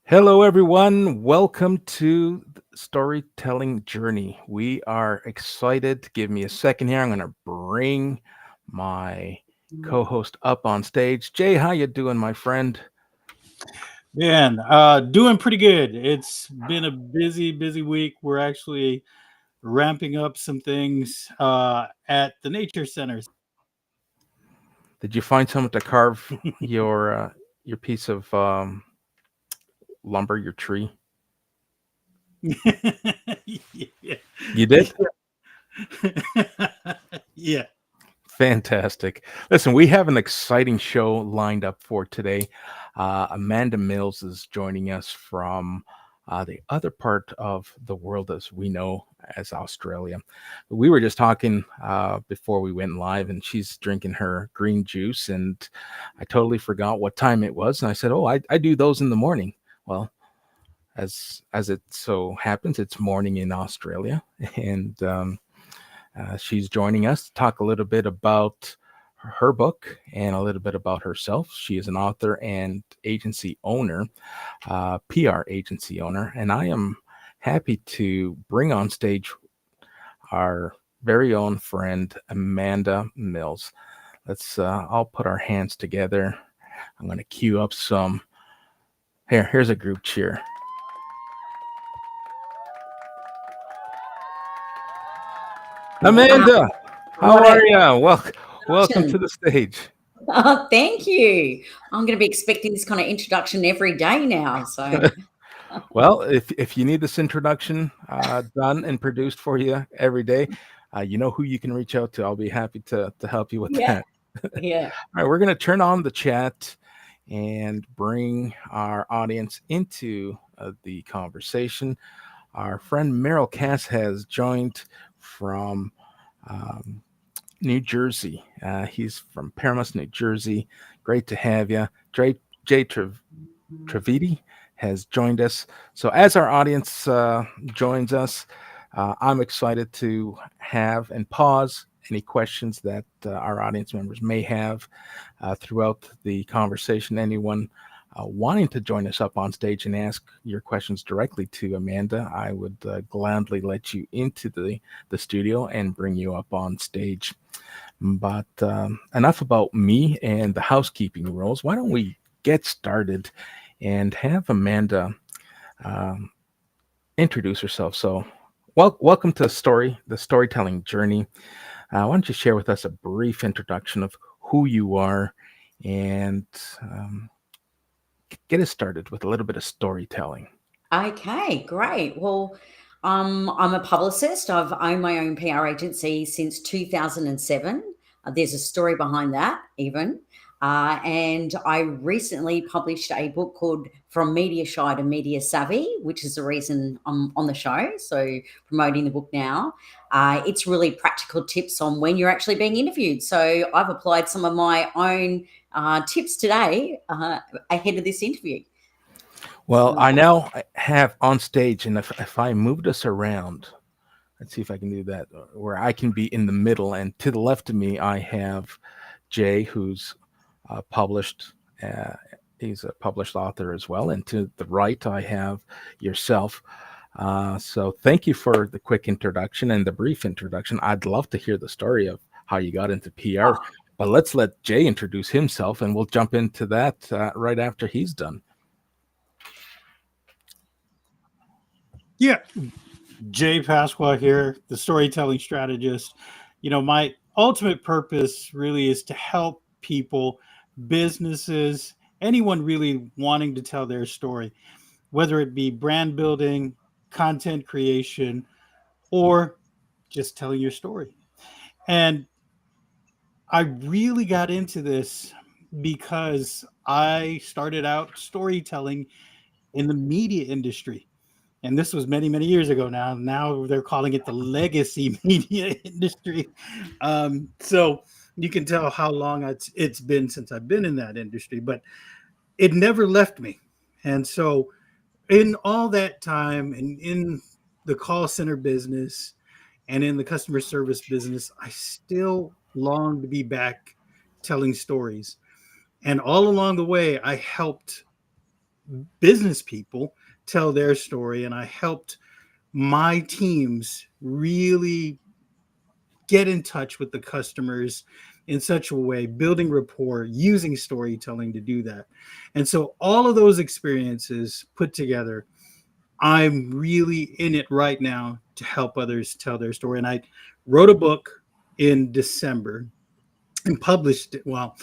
Hello, everyone. Welcome to the Storytelling Journey. We are excited. Give me a second here. I'm going to bring my co-host up on stage. Jay, how you doing, my friend? Man, doing pretty good. It's been a busy week. We're actually ramping up some things at the nature centers. Did you find someone to carve your piece of lumber, your tree? Yeah. You did? Yeah. Fantastic. Listen, we have an exciting show lined up for today. Amanda Mills is joining us from the other part of the world as we know as Australia. We were just talking before we went live, and she's drinking her green juice, and I totally forgot what time it was. And I said, "Oh, I do those in the morning." Well, as it so happens, it's morning in Australia, and she's joining us to talk a little bit about her book and a little bit about herself. She is an author and agency owner, PR agency owner, and I am happy to bring on stage our very own friend Amanda Mills. Let's all put our hands together. I'm going to cue up some. Here's a group cheer. Amanda, how What are a you? Welcome to introduction. the stage. Oh, thank you. I'm going to be expecting this kind of introduction every day now. So, Well, if you need this introduction done and produced for you every day, you know who you can reach out to. I'll be happy to help you with yeah, that. All yeah. right, we're going to turn on the chat and bring our audience into the conversation. Our friend Merrill Cass has joined from um, New Jersey. He's from Paramus, New Jersey. Great to have you. Jay Trevidi has joined us. So, as our audience joins us, I'm excited to have and pause any questions that our audience members may have throughout the conversation. Anyone wanting to join us up on stage and ask your questions directly to Amanda, I would gladly let you into the studio and bring you up on stage. But enough about me and the housekeeping rules. Why don't we get started and have Amanda um, introduce herself? So, welcome to the storytelling journey. Why don't you share with us a brief introduction of who you are and get us started with a little bit of storytelling? Okay, great. Well, I'm a publicist. I've owned my own PR agency since 2007. There's a story behind that, even. And I recently published a book called From Media Shy to Media Savvy, which is the reason I'm on the show. So, promoting the book now. It's really practical tips on when you're actually being interviewed. So, I've applied some of my own tips today ahead of this interview. Well, So, I now have on stage, and if I moved us around, let's see if I can do that, where I can be in the middle, and to the left of me, I have Jay, who's published. Uh, he's a published author as well, and to the right, I have yourself. So thank you for the quick introduction and the brief introduction. I'd love to hear the story of how you got into PR, but let's let Jay introduce himself, and we'll jump into that right after he's done. Yeah. Jay Pasqua here, the storytelling strategist. My ultimate purpose really is to help people, businesses, anyone really wanting to tell their story, whether it be brand building, content creation, or just telling your story. And I really got into this because I started out storytelling in the media industry. And this was many, many years ago now. Now they're calling it the legacy media industry. So you can tell how long it's been since I've been in that industry, but it never left me. And so, in all that time and in the call center business and in the customer service business, I still long to be back telling stories. And all along the way, I helped business people tell their story, and I helped my teams really get in touch with the customers in such a way, building rapport, using storytelling to do that. And so, all of those experiences put together, I'm really in it right now to help others tell their story. And I wrote a book in December and published it. Well,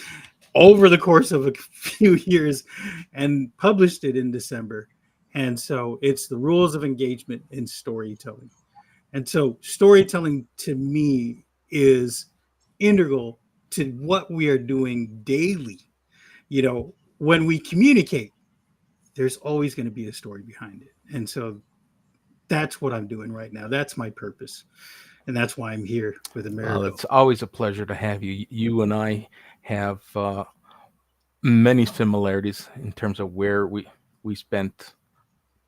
over the course of a few years and published it in December. And so it's the rules of engagement in storytelling. And so storytelling to me is integral to what we are doing daily. You know, when we communicate, there's always going to be a story behind it. And so that's what I'm doing right now. That's my purpose. And that's why I'm here with Well, Amerigo. it's always a pleasure to have you. You and I have many similarities in terms of where we spent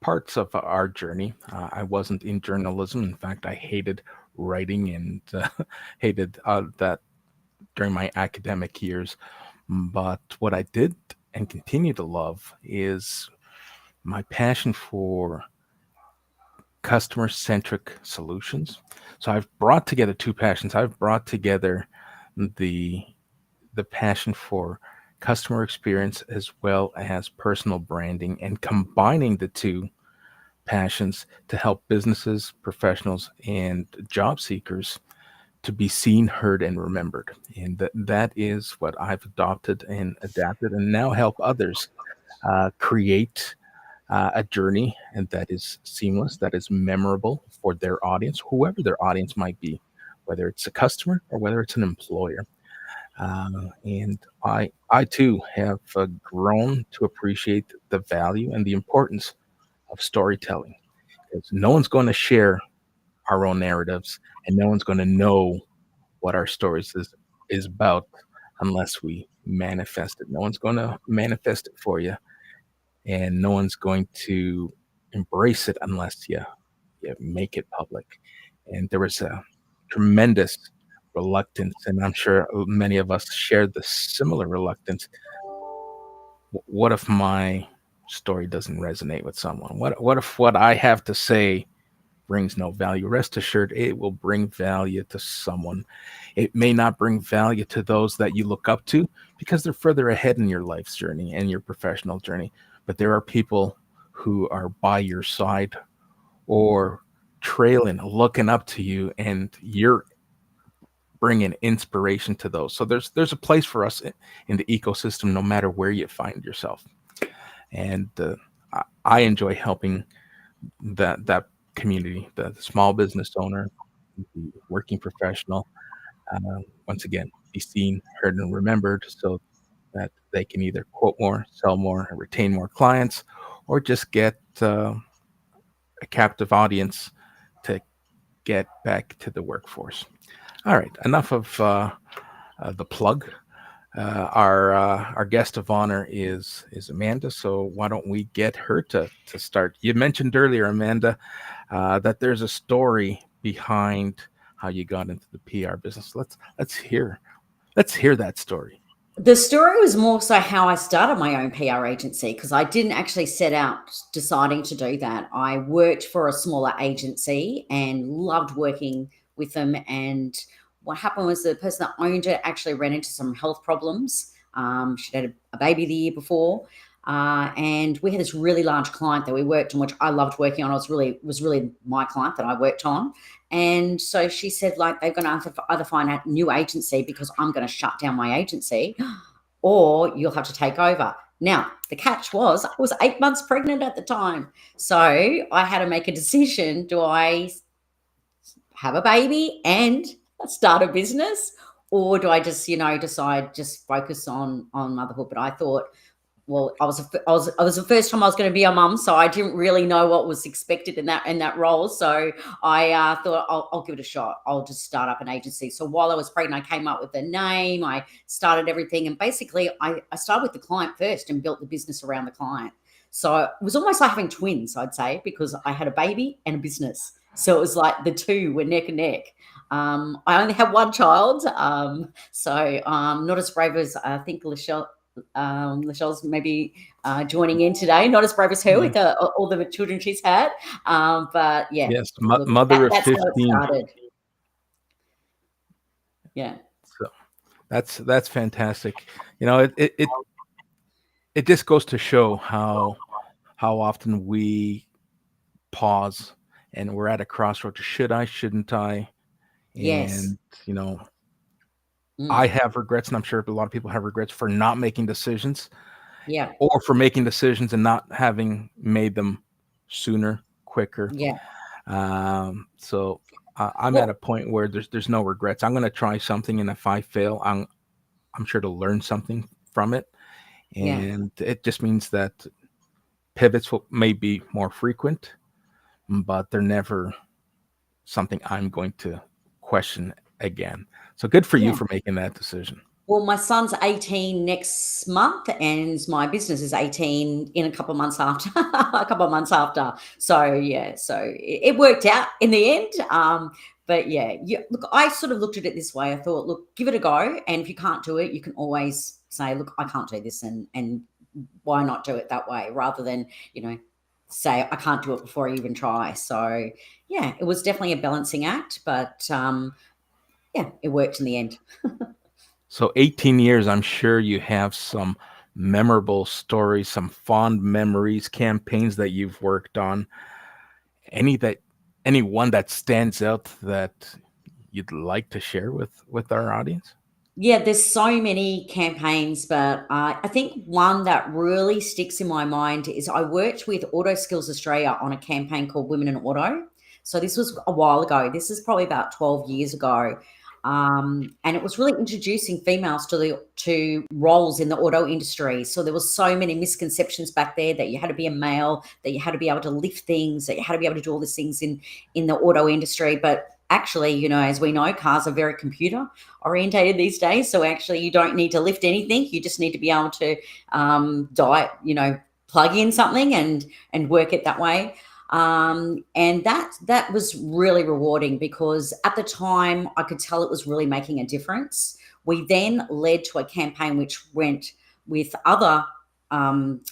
parts of our journey. I wasn't in journalism. In fact, I hated writing and hated that during my academic years. But what I did and continue to love is my passion for customer centric solutions. So I've brought together two passions. I've brought together the the passion for customer experience as well as personal branding and combining the two passions to help businesses, professionals, and job seekers to be seen, heard, and remembered. And that is what I've adopted and adapted and now help others create a journey and that is seamless, that is memorable for their audience, whoever their audience might be, whether it's a customer or whether it's an employer. And I too have grown to appreciate the value and the importance of storytelling because no one's going to share our own narratives and no one's going to know what our stories is about unless we manifest it. No one's going to manifest it for you and no one's going to embrace it unless you make it public. And there was a tremendous reluctance, and I'm sure many of us shared the similar reluctance. What if my story doesn't resonate with someone? What if what I have to say brings no value? Rest assured, it will bring value to someone. It may not bring value to those that you look up to because they're further ahead in your life's journey and your professional journey. But there are people who are by your side or trailing, looking up to you, and you're bringing inspiration to those. So there's a place for us in the ecosystem, no matter where you find yourself. And I enjoy helping that community, the small business owner, the working professional, once again, be seen, heard, and remembered so that they can either quote more, sell more, retain more clients, or just get a captive audience to get back to the workforce. All right, enough of the plug. Our guest of honor is Amanda. So why don't we get her to start? You mentioned earlier, Amanda, that there's a story behind how you got into the PR business. Let's hear that story. The story was more so how I started my own PR agency because I didn't actually set out deciding to do that. I worked for a smaller agency and loved working with them. And what happened was the person that owned it actually ran into some health problems. She'd had a baby the year before. And we had this really large client that we worked on, which I loved working on. It was really my client that I worked on. And so she said, like, they're going to either find a new agency because I'm going to shut down my agency, or you'll have to take over. Now, the catch was I was 8 months pregnant at the time. So I had to make a decision. Do I have a baby and start a business? Or do I just, decide just focus on motherhood? But I thought well, I was the first time I was going to be a mum, so I didn't really know what was expected in that role. So I thought I'll give it a shot. I'll just start up an agency. So while I was pregnant, I came up with the name. I started everything, and basically, I started with the client first and built the business around the client. So it was almost like having twins, I'd say, because I had a baby and a business. So it was like the two were neck and neck. I only have one child, so not as brave as I think Lachelle's maybe joining in today. Not as brave as her with all the children she's had, but yeah, Yes, look, mother of that's how it 15. started. Yeah, So that's fantastic. You know, it just goes to show how often we pause and we're at a crossroads. Should I? Shouldn't I? yes, And you know, I mm, have regrets, and I'm sure a lot of people have regrets for not making decisions, yeah, or for making decisions and not having made them sooner, quicker. yeah. So I'm at a Well, point where there's no regrets. I'm going to try something, and if I fail, I'm sure to learn something from it, yeah, and it just means that pivots may be more frequent, but they're never something I'm going to question again. So good for you yeah. for making that decision. Well, my son's 18 next month, and my business is 18 in a couple of months after. A couple of months after. So yeah, so it worked out in the end. But yeah, look, I sort of looked at it this way. I thought, look, give it a go, and if you can't do it, you can always say, look, I can't do this, and why not do it that way, rather than say I can't do it before I even try. So yeah, it was definitely a balancing act, but yeah, it worked in the end. So 18 years, I'm sure you have some memorable stories, some fond memories, campaigns that you've worked on. Any that any one that stands out that you'd like to share with our audience? Yeah, there's so many campaigns, but I think one that really sticks in my mind is I worked with Auto Skills Australia on a campaign called Women in Auto. So this was a while ago. This is probably about 12 years ago. And it was really introducing females to roles in the auto industry. So there was so many misconceptions back there that you had to be a male, that you had to be able to lift things, that you had to be able to do all these things in the auto industry. But actually, as we know, cars are very computer orientated these days. So actually, you don't need to lift anything. You just need to be able to plug in something and work it that way. And that was really rewarding because at the time I could tell it was really making a difference. We then led to a campaign which went with other um,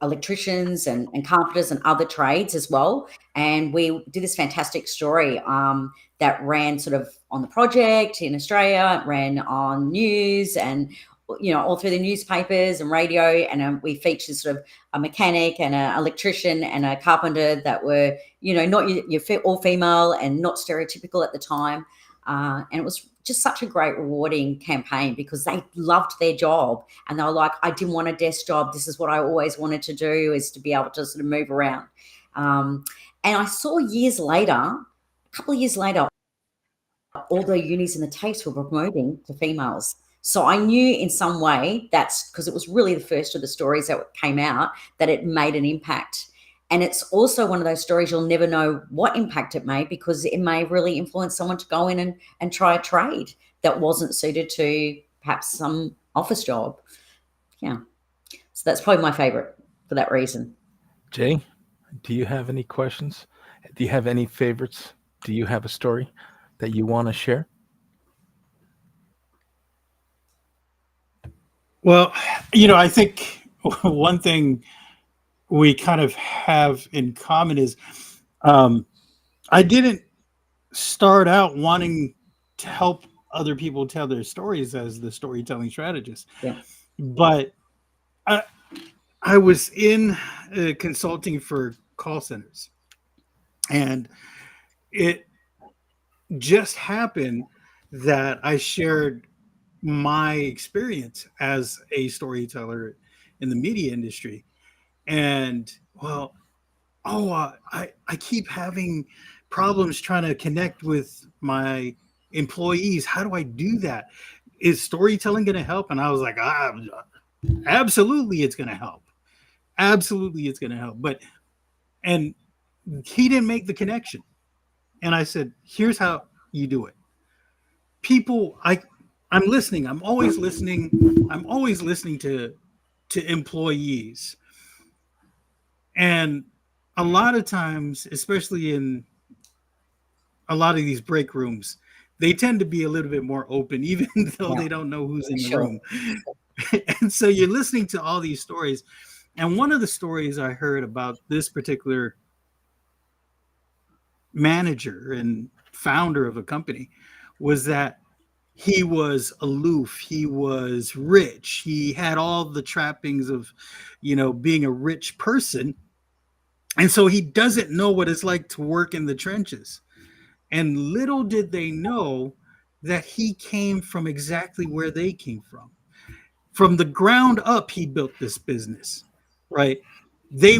electricians and carpenters and other trades as well. And we did this fantastic story that ran sort of on the project in Australia, ran on news and all through the newspapers and radio. And we featured sort of a mechanic and an electrician and a carpenter that were, not your all female and not stereotypical at the time. And it was just such a great rewarding campaign because they loved their job and they were like, I didn't want a desk job. This is what I always wanted to do, is to be able to sort of move around. And I saw a couple of years later, all the unis in the TAFE were promoting to females. So I knew in some way, that's because it was really the first of the stories that came out, that it made an impact. And it's also one of those stories you'll never know what impact it made, because it may really influence someone to go in and try a trade that wasn't suited to perhaps some office job. Yeah. So that's probably my favorite for that reason. Jay, do you have any questions? Do you have any favorites? Do you have a story that you want to share? Well, I think one thing we kind of have in common is I didn't start out wanting to help other people tell their stories as the storytelling strategist, Yeah. but I, I was in consulting for call centers, and it just happened that I shared my experience as a storyteller in the media industry. And well, I keep having problems trying to connect with my employees. How do I do that? Is storytelling going to help? And I was like, Absolutely, it's going to help. Absolutely, it's going to help. But, and he didn't make the connection. And I said, here's how you do it. People, I'm listening. I'm always listening. I'm always listening to employees. And a lot of times, especially in a lot of these break rooms, they tend to be a little bit more open, even though Yeah, they don't know who's in the sure. room. And so you're listening to all these stories. And one of the stories I heard about this particular manager and founder of a company was that he was aloof, he was rich, he had all the trappings of, being a rich person. And so he doesn't know what it's like to work in the trenches. And little did they know that he came from exactly where they came from. From the ground up, he built this business, right? He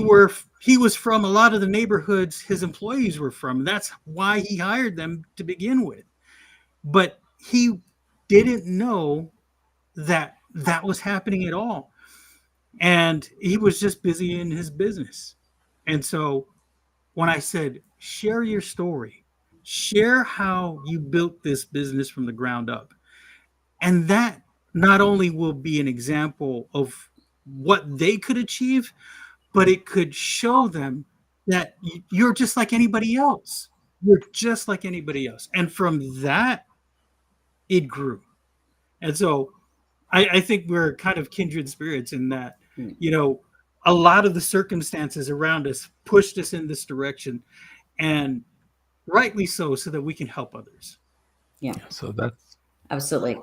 was from a lot of the neighborhoods his employees were from. That's why he hired them to begin with. But he didn't know that that was happening at all. And he was just busy in his business. And so when I said, share your story, share how you built this business from the ground up. And that not only will be an example of what they could achieve, but it could show them that you're just like anybody else. You're just like anybody else. And from that, it grew. And so I think we're kind of kindred spirits in that, Mm, you know, a lot of the circumstances around us pushed us in this direction, and rightly so that we can help others. yeah, So that's absolutely.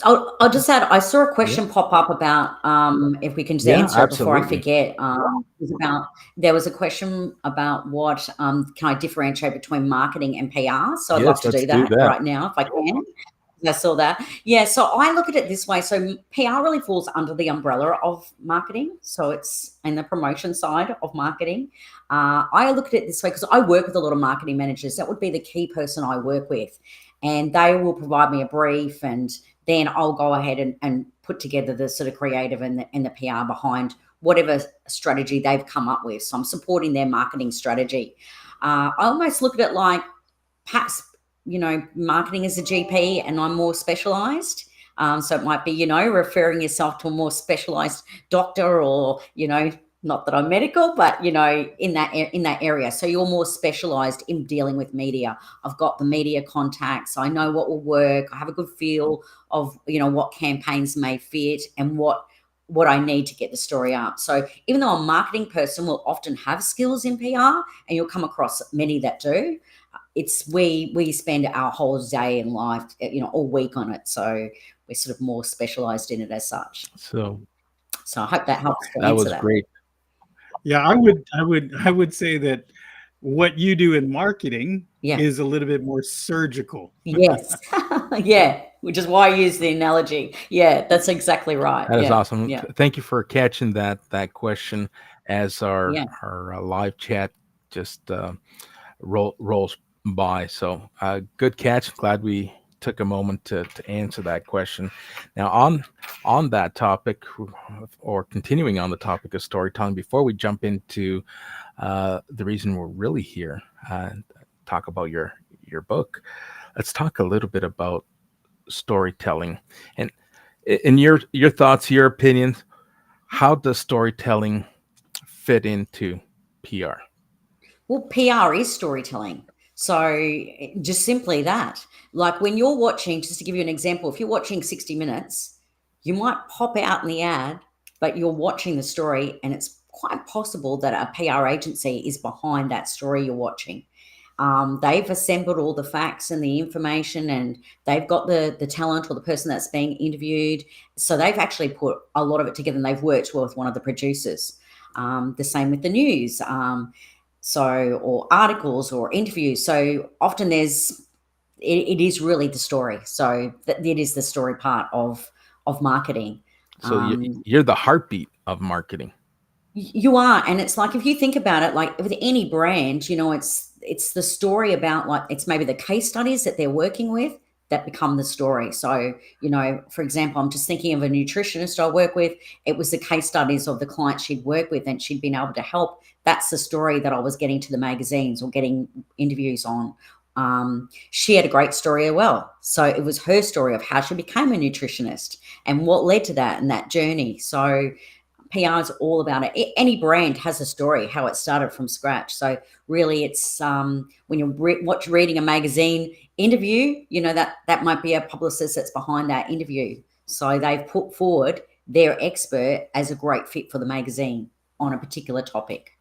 I'll just add, I saw a yeah, question pop up about if we can just yeah, answer it before I absolutely. forget. It was about, there was a question about what can I differentiate between marketing and PR? So I'd love Yes, to let's do do that that. right now if I can. I saw that. Yeah, so I look at it this way. So PR really falls under the umbrella of marketing. So it's in the promotion side of marketing. I look at it this way because I work with a lot of marketing managers. That would be the key person I work with. And they will provide me a brief, and then I'll go ahead and put together the sort of creative and the PR behind whatever strategy they've come up with. So I'm supporting their marketing strategy. I almost look at it like perhaps, marketing as a GP and I'm more specialized. So it might be, referring yourself to a more specialized doctor, or, not that I'm medical, but in that area. So you're more specialized in dealing with media. I've got the media contacts. I know what will work. I have a good feel of, what campaigns may fit and what I need to get the story up. So even though a marketing person will often have skills in PR, and you'll come across many that do, it's we spend our whole day in life, all week on it. So we're sort of more specialized in it as such. So So I hope that helps to that answer was that. great. Yeah, I would say that what you do in marketing Yeah. is a little bit more surgical. Yes. Yeah. Which is why I use the analogy. Yeah, that's exactly right. That is Yeah. awesome. Yeah. Thank you for catching that question as Yeah. our live chat just rolls by. So good catch. Glad we took a moment to answer that question. Now on that topic, or continuing on the topic of storytelling, before we jump into the reason we're really here, talk about your book. Let's talk a little bit about storytelling, and in your thoughts, your opinions. How does storytelling fit into PR? Well, PR is storytelling. So just simply that. Like when you're watching, just to give you an example, if you're watching 60 Minutes, you might pop out in the ad, but you're watching the story, and it's quite possible that a PR agency is behind that story you're watching. They've assembled all the facts and the information, and they've got the talent or the person that's being interviewed. So they've actually put a lot of it together, and they've worked well with one of the producers. The same with the news. Or articles or interviews. So often it is really the story. So it is the story part of marketing. So Um, you're the heartbeat of marketing. you are, and it's like if you think about it, like with any brand, it's the story about, like, it's maybe the case studies that they're working with. that become the story. So, for example, I'm just thinking of a nutritionist I work with. It was the case studies of the clients she'd worked with and she'd been able to help. That's the story that I was getting to the magazines or getting interviews on. She had a great story as well. So it was her story of how she became a nutritionist and what led to that and that journey. So PR is all about it. Any brand has a story, how it started from scratch. So really, it's when you're reading a magazine interview, that might be a publicist that's behind that interview. So they've put forward their expert as a great fit for the magazine on a particular topic.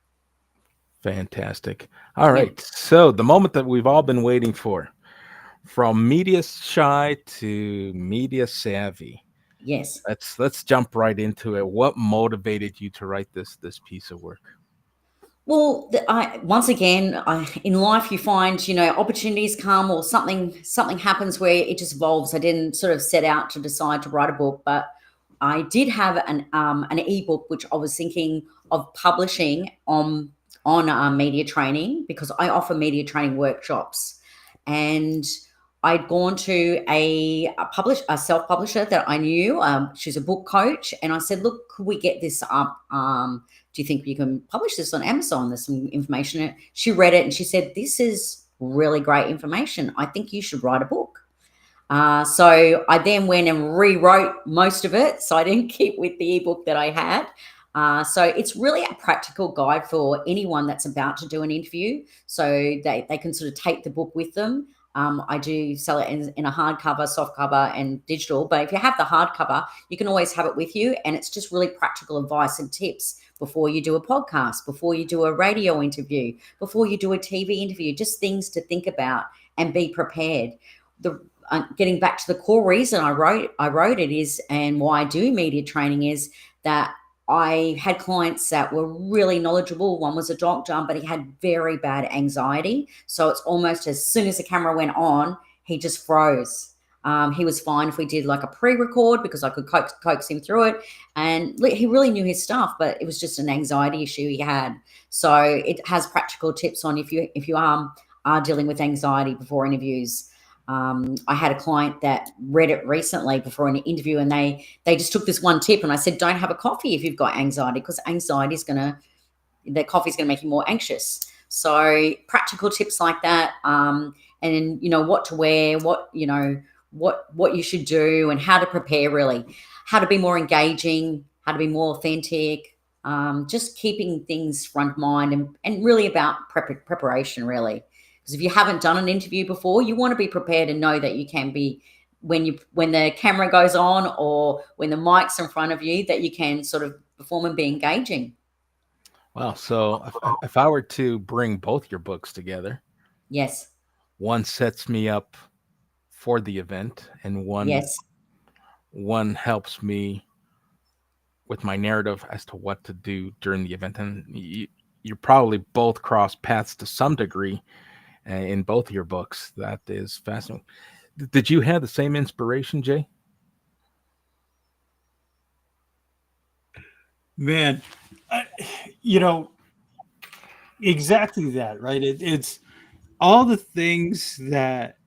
Fantastic. All Yeah. right. So the moment that we've all been waiting for, from media shy to media savvy. Yes. Let's jump right into it. What motivated you to write this piece of work? Well, once again, in life you find opportunities come or something happens where it just evolves. I didn't sort of set out to decide to write a book, but I did have an ebook which I was thinking of publishing on media training because I offer media training workshops, and I'd gone to a self publisher that I knew. She's a book coach, and I said, "Look, could we get this up? Do you think you can publish this on Amazon? There's some information." In it. She read it and she said, "This is really great information. I think you should write a book." So I then went and rewrote most of it. So I didn't keep with the ebook that I had. So it's really a practical guide for anyone that's about to do an interview. So they can sort of take the book with them. I do sell it in a hardcover, soft cover, and digital. But if you have the hardcover, you can always have it with you. And it's just really practical advice and tips before you do a podcast, before you do a radio interview, before you do a TV interview, just things to think about and be prepared. Getting back to the core reason I wrote it is, and why I do media training is that I had clients that were really knowledgeable. One was a doctor, but he had very bad anxiety. So it's almost as soon as the camera went on, he just froze. He was fine if we did like a pre-record because I could coax him through it. And he really knew his stuff, but it was just an anxiety issue he had. So it has practical tips on if you are dealing with anxiety before interviews. I had a client that read it recently before an interview, and they just took this one tip, and I said, "Don't have a coffee if you've got anxiety, because the coffee's gonna make you more anxious." So practical tips like that, and what to wear, what you should do, and how to prepare. Really, how to be more engaging, how to be more authentic. Just keeping things front of mind, and really about preparation, really. Because if you haven't done an interview before, you want to be prepared and know that you can be when the camera goes on or when the mic's in front of you, that you can sort of perform and be engaging. Wow. So if I were to bring both your books together, Yes, one sets me up for the event, and yes, one helps me with my narrative as to what to do during the event. And you probably both cross paths to some degree in both of your books. That is fascinating. Did you have the same inspiration, Jay? Man, I, you know, exactly that, right? It's all the things that,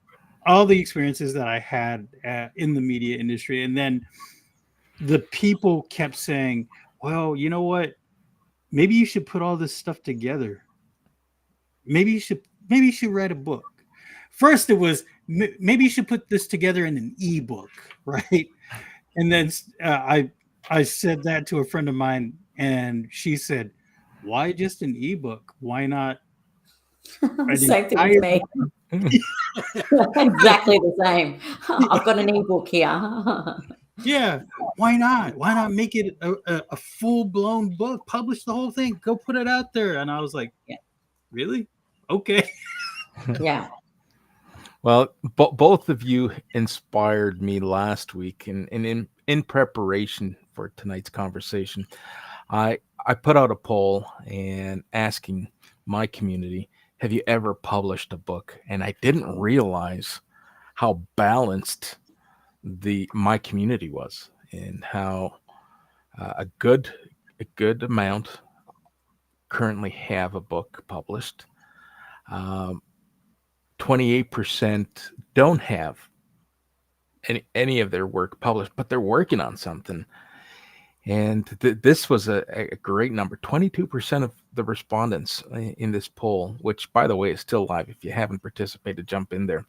all the experiences that I had in the media industry. And then the people kept saying, well, you know what? Maybe you should put all this stuff together. Maybe you should write a book. First, it was maybe you should put this together in an ebook, right? And then I said that to a friend of mine, and she said, "Why just an ebook? Why not an same thing with entire?" me. Exactly the same. I've got an ebook here. Yeah, why not? Why not make it a full blown book? Publish the whole thing. Go put it out there. And I was like, Yeah, really? Okay. yeah, Well, both of you inspired me last week, and in preparation for tonight's conversation, I put out a poll and asking my community, "Have you ever published a book?" And I didn't realize how balanced the my community was, and how a good amount currently have a book published. 28% don't have any of their work published, but they're working on something. And this was a great number. 22% of the respondents in this poll, which, by the way, is still live. If you haven't participated, jump in there.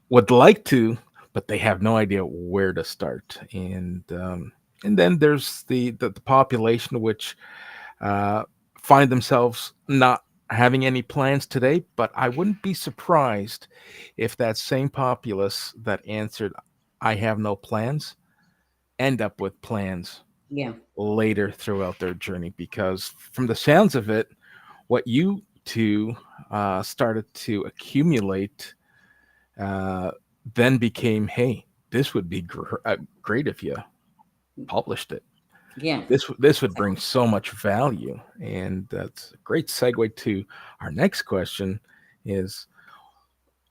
Would like to, but they have no idea where to start. And then there's the population which find themselves not having any plans today. But I wouldn't be surprised if that same populace that answered, "I have no plans," end up with plans Yeah. later throughout their journey, because from the sounds of it, what you two started to accumulate uh, then became, hey, this would be great if you published it. Yeah. This would bring so much value, and that's a great segue to our next question. Is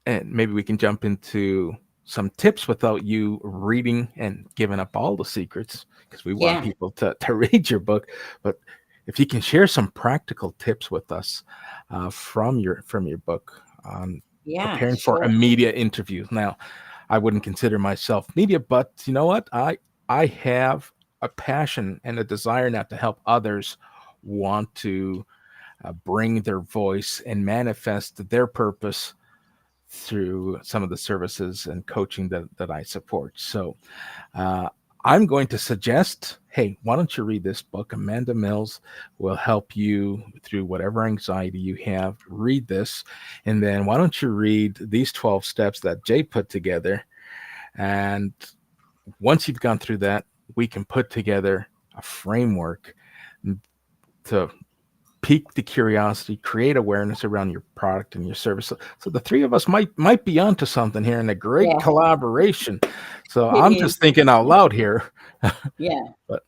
and maybe we can jump into some tips without you reading and giving up all the secrets, because we want Yeah. people to read your book. But if you can share some practical tips with us from your book on Yeah. preparing for a Sure. media interview. Now, I wouldn't consider myself media, but you know what? I have a passion and a desire now to help others want to bring their voice and manifest their purpose through some of the services and coaching that I support. So uh, I'm going to suggest, hey, why don't you read this book? Amanda Mills will help you through whatever anxiety you have. Read this. And then why don't you read these 12 steps that Jay put together? And once you've gone through that, we can put together a framework to pique the curiosity, create awareness around your product and your service. So the three of us might be onto something here, and a great Yeah. collaboration. So It I'm is. just thinking out loud here. Yeah. But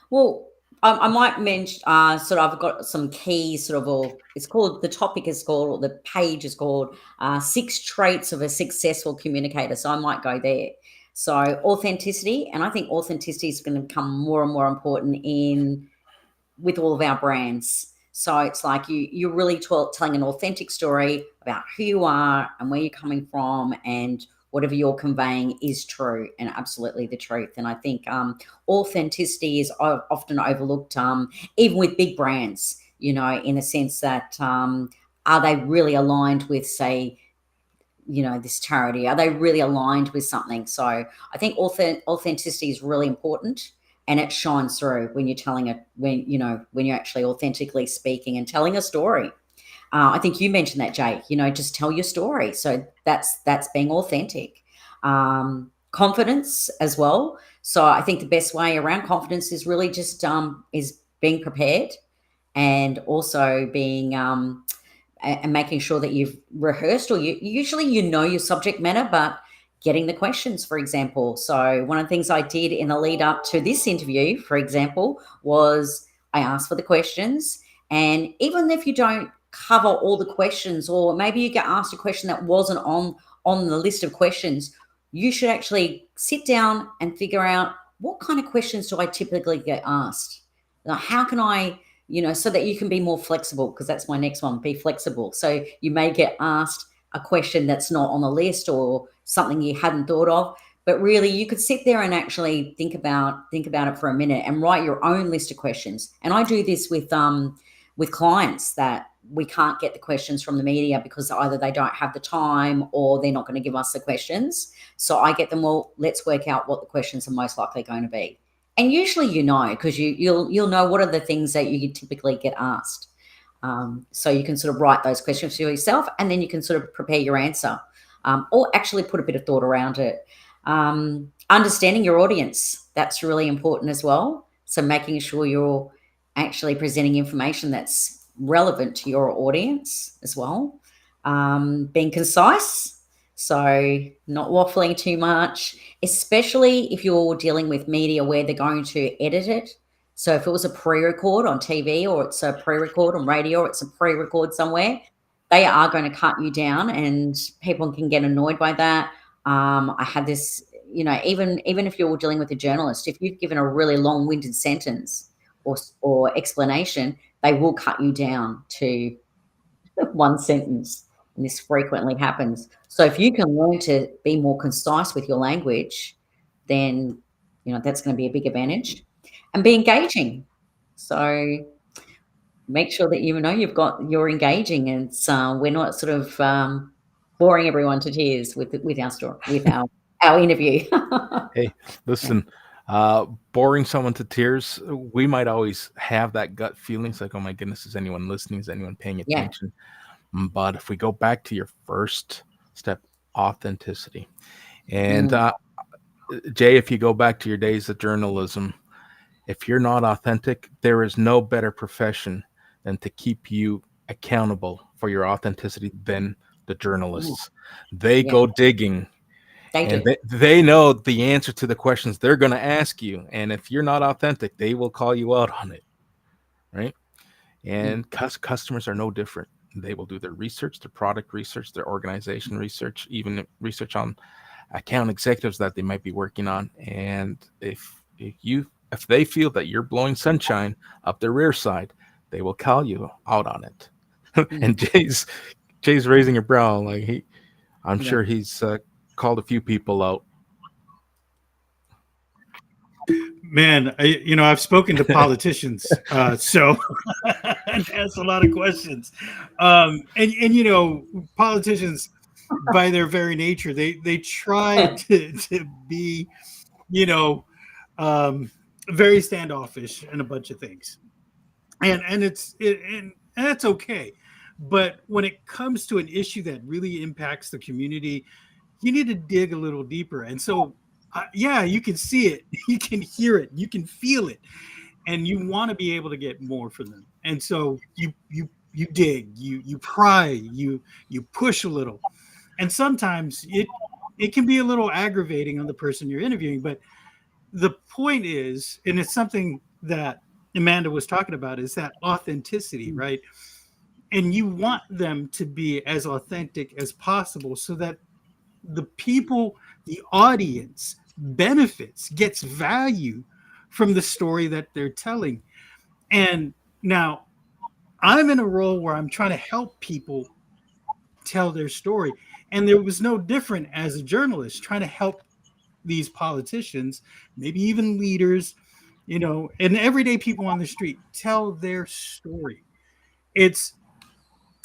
Well, I might mention, sort of, I've got some key sort of, or it's called, the topic is called, or the page is called, Six Traits of a Successful Communicator. So I might go there. So authenticity, and I think authenticity is going to become more and more important in with all of our brands. So it's like you're really telling an authentic story about who you are and where you're coming from, and whatever you're conveying is true and absolutely the truth. And I think authenticity is often overlooked, even with big brands, in the sense that are they really aligned with, say, this charity? Are they really aligned with something? So I think authenticity is really important, and it shines through when you're telling it, when you're actually authentically speaking and telling a story. I think you mentioned that, Jay. Just tell your story. So that's being authentic. Confidence as well. So I think the best way around confidence is really just is being prepared, and also being and making sure that you've rehearsed, or usually your subject matter, but getting the questions, for example. So one of the things I did in the lead up to this interview, for example, was I asked for the questions. And even if you don't cover all the questions, or maybe you get asked a question that wasn't on the list of questions, you should actually sit down and figure out, what kind of questions do I typically get asked? Now, how can I, so that you can be more flexible, because that's my next one, be flexible. So you may get asked a question that's not on the list, or something you hadn't thought of, but really you could sit there and actually think about it for a minute and write your own list of questions. And I do this with clients that we can't get the questions from the media because either they don't have the time or they're not going to give us the questions. So I get them, well, let's work out what the questions are most likely going to be. And usually, because you'll know what are the things that you typically get asked. So you can sort of write those questions for yourself, and then you can sort of prepare your answer, or actually put a bit of thought around it. Understanding your audience, that's really important as well. So making sure you're actually presenting information that's relevant to your audience as well. Being concise, so not waffling too much, especially if you're dealing with media where they're going to edit it. So if it was a pre-record on TV, or it's a pre-record on radio, or it's a pre-record somewhere, they are going to cut you down, and people can get annoyed by that. I had this, even if you're dealing with a journalist, if you've given a really long-winded sentence or explanation, they will cut you down to one sentence. and this frequently happens. So if you can learn to be more concise with your language, then that's going to be a big advantage, and be engaging. So make sure that you're engaging, and we're not sort of boring everyone to tears with our story, with our interview. Hey, Yeah, listen, boring someone to tears, we might always have that gut feeling. It's like, oh my goodness, is anyone listening? Is anyone paying yeah, attention? But if we go back to your first step, authenticity. And mm, Jay, if you go back to your days of journalism, if you're not authentic, there is no better profession than to keep you accountable for your authenticity than the mm, journalists. They yeah, go digging they and do. they know the answer to the questions they're going to ask you. And if you're not authentic, they will call you out on it, right? Mm, And customers are no different. They will do their research, their product research, their organization research, even research on account executives that they might be working on. And if they feel that you're blowing sunshine up their rear side, they will call you out on it. mm, And Jay's raising a brow, like I'm yeah. sure he's called a few people out. Man, I've spoken to politicians, so and asked a lot of questions. And politicians, by their very nature, they try to be, you know, um, very standoffish and a bunch of things, and that's okay. But when it comes to an issue that really impacts the community, you need to dig a little deeper. And so, yeah, you can see it, you can hear it, you can feel it, and you want to be able to get more from them. And so you dig, you pry, you push a little, and sometimes it can be a little aggravating on the person you're interviewing. But the point is, and it's something that Amanda was talking about, is that authenticity, right? And you want them to be as authentic as possible so that the people, the audience benefits, gets value from the story that they're telling. And now I'm in a role where I'm trying to help people tell their story. And there was no different as a journalist trying to help these politicians, maybe even leaders, and everyday people on the street tell their story. It's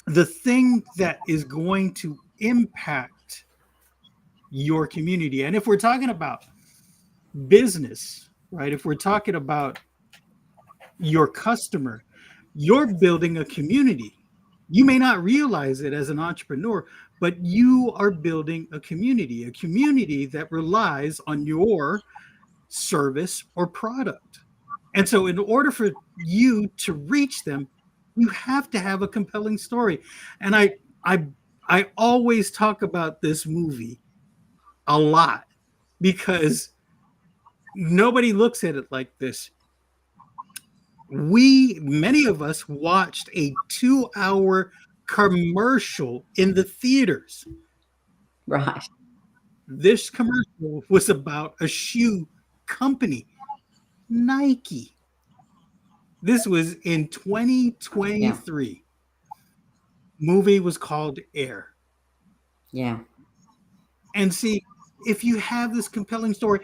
the thing that is going to impact your community. And if we're talking about business, right? If we're talking about your customer, you're building a community. You may not realize it as an entrepreneur, but you are building a community that relies on your service or product. And so, in order for you to reach them, you have to have a compelling story. And I, I always talk about this movie a lot because nobody looks at it like this. Many of us watched a 2 hour commercial in the theaters. Right. This commercial was about a shoe company, Nike. This was in Yeah. 2023. Movie was called Air. Yeah. And see, if you have this compelling story,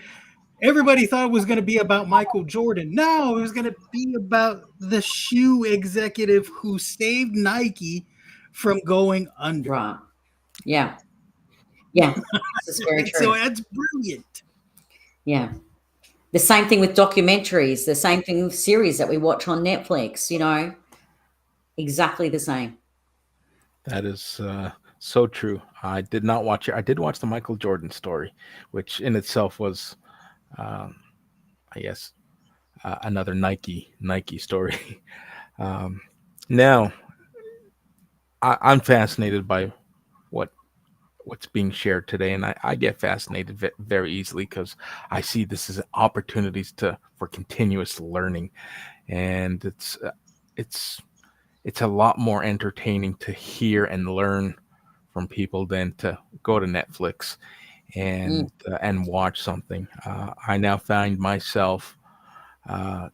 everybody thought it was going to be about Michael Jordan. No, it was going to be about the shoe executive who saved Nike from going under. Right. Yeah. Yeah. This is very And so true. that's brilliant. Yeah. The same thing with documentaries, the same thing with series that we watch on Netflix, exactly the same. That is so true. I did not watch it. I did watch the Michael Jordan story, which in itself was, um, I guess, another Nike story. Um, now, I'm fascinated by what what's being shared today, and I get fascinated very easily because I see this as opportunities for continuous learning, and it's it's a lot more entertaining to hear and learn from people than to go to Netflix Mm, and watch something. I now find myself uh,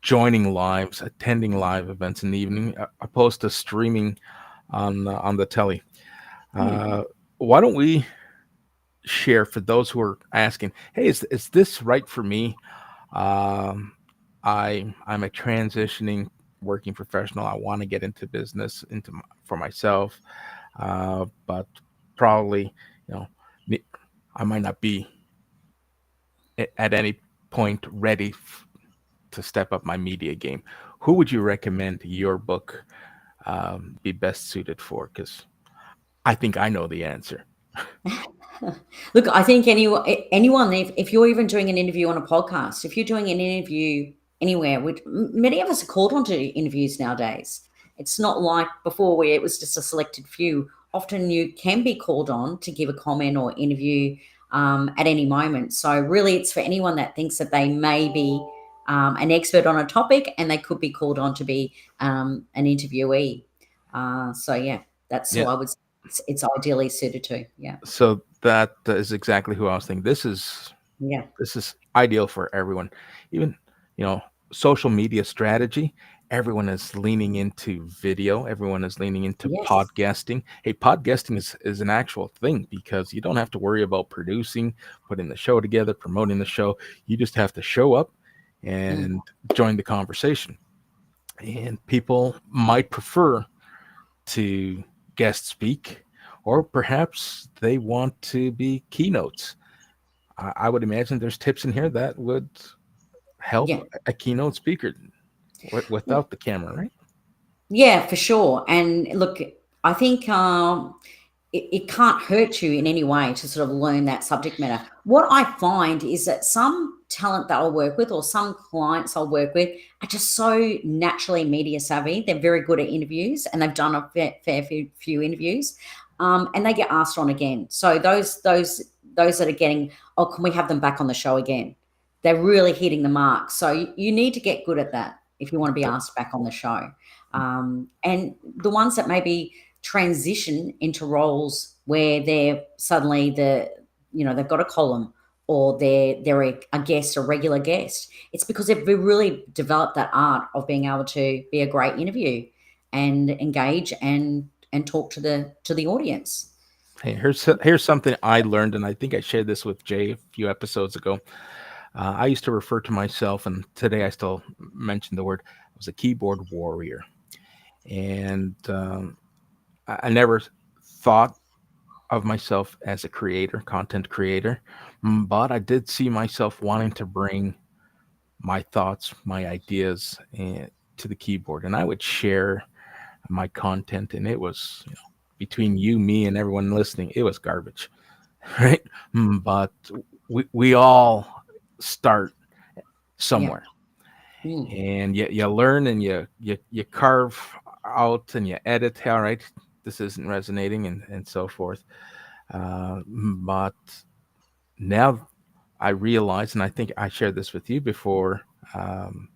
joining lives, attending live events in the evening, opposed to streaming on the telly. Hmm. Why don't we share for those who are asking, hey, is this right for me? Um, I'm a transitioning working professional. I want to get into business for myself, but probably, you know, ne- I might not be at any point ready to step up my media game. Who would you recommend your book be best suited for? Because I think I know the answer. Look, I think anyone, if you're even doing an interview on a podcast, if you're doing an interview anywhere, which many of us are called onto interviews nowadays. It's not like before where it was just a selected few. Often you can be called on to give a comment or interview at any moment. So really, it's for anyone that thinks that they may be an expert on a topic and they could be called on to be an interviewee. So yeah, that's who Yeah. I would. It's ideally suited to. Yeah. So that is exactly who I was thinking. Yeah. This is ideal for everyone. Even, you know, social media strategy, everyone is leaning into video, everyone is leaning into Yes. podcasting. Hey, podcasting is an actual thing because you don't have to worry about producing, putting the show together, promoting the show. You just have to show up Mm. and join the conversation. And people might prefer to guest speak, or perhaps they want to be keynotes. I would imagine there's tips in here that would help Yeah. a keynote speaker without the camera, right? Yeah, for sure. And look, I think it can't hurt you in any way to sort of learn that subject matter. What I find is that some talent that I'll work with or some clients I'll work with are just so naturally media savvy. They're very good at interviews and they've done a fair few interviews, and they get asked on again. So those that are getting, oh, can we have them back on the show again? They're really hitting the mark. So you need to get good at that if you want to be So, asked back on the show. And the ones that maybe transition into roles where they're suddenly they've got a column or they're a guest, a regular guest. It's because they've really developed that art of being able to be a great interview and engage and talk to the audience. hey, here's something I learned, and I think I shared this with Jay a few episodes ago. I used to refer to myself, and today I still mention the word. I was a keyboard warrior, and I never thought of myself as a creator, content creator, but I did see myself wanting to bring my thoughts, my ideas to the keyboard, and I would share my content, and it was, between you, me, and everyone listening, it was garbage, right? But we all start Yeah. somewhere, Mm. and you learn and you carve out and you edit. All right, this isn't resonating, and so forth. But now I realize, and I think I shared this with you before, um,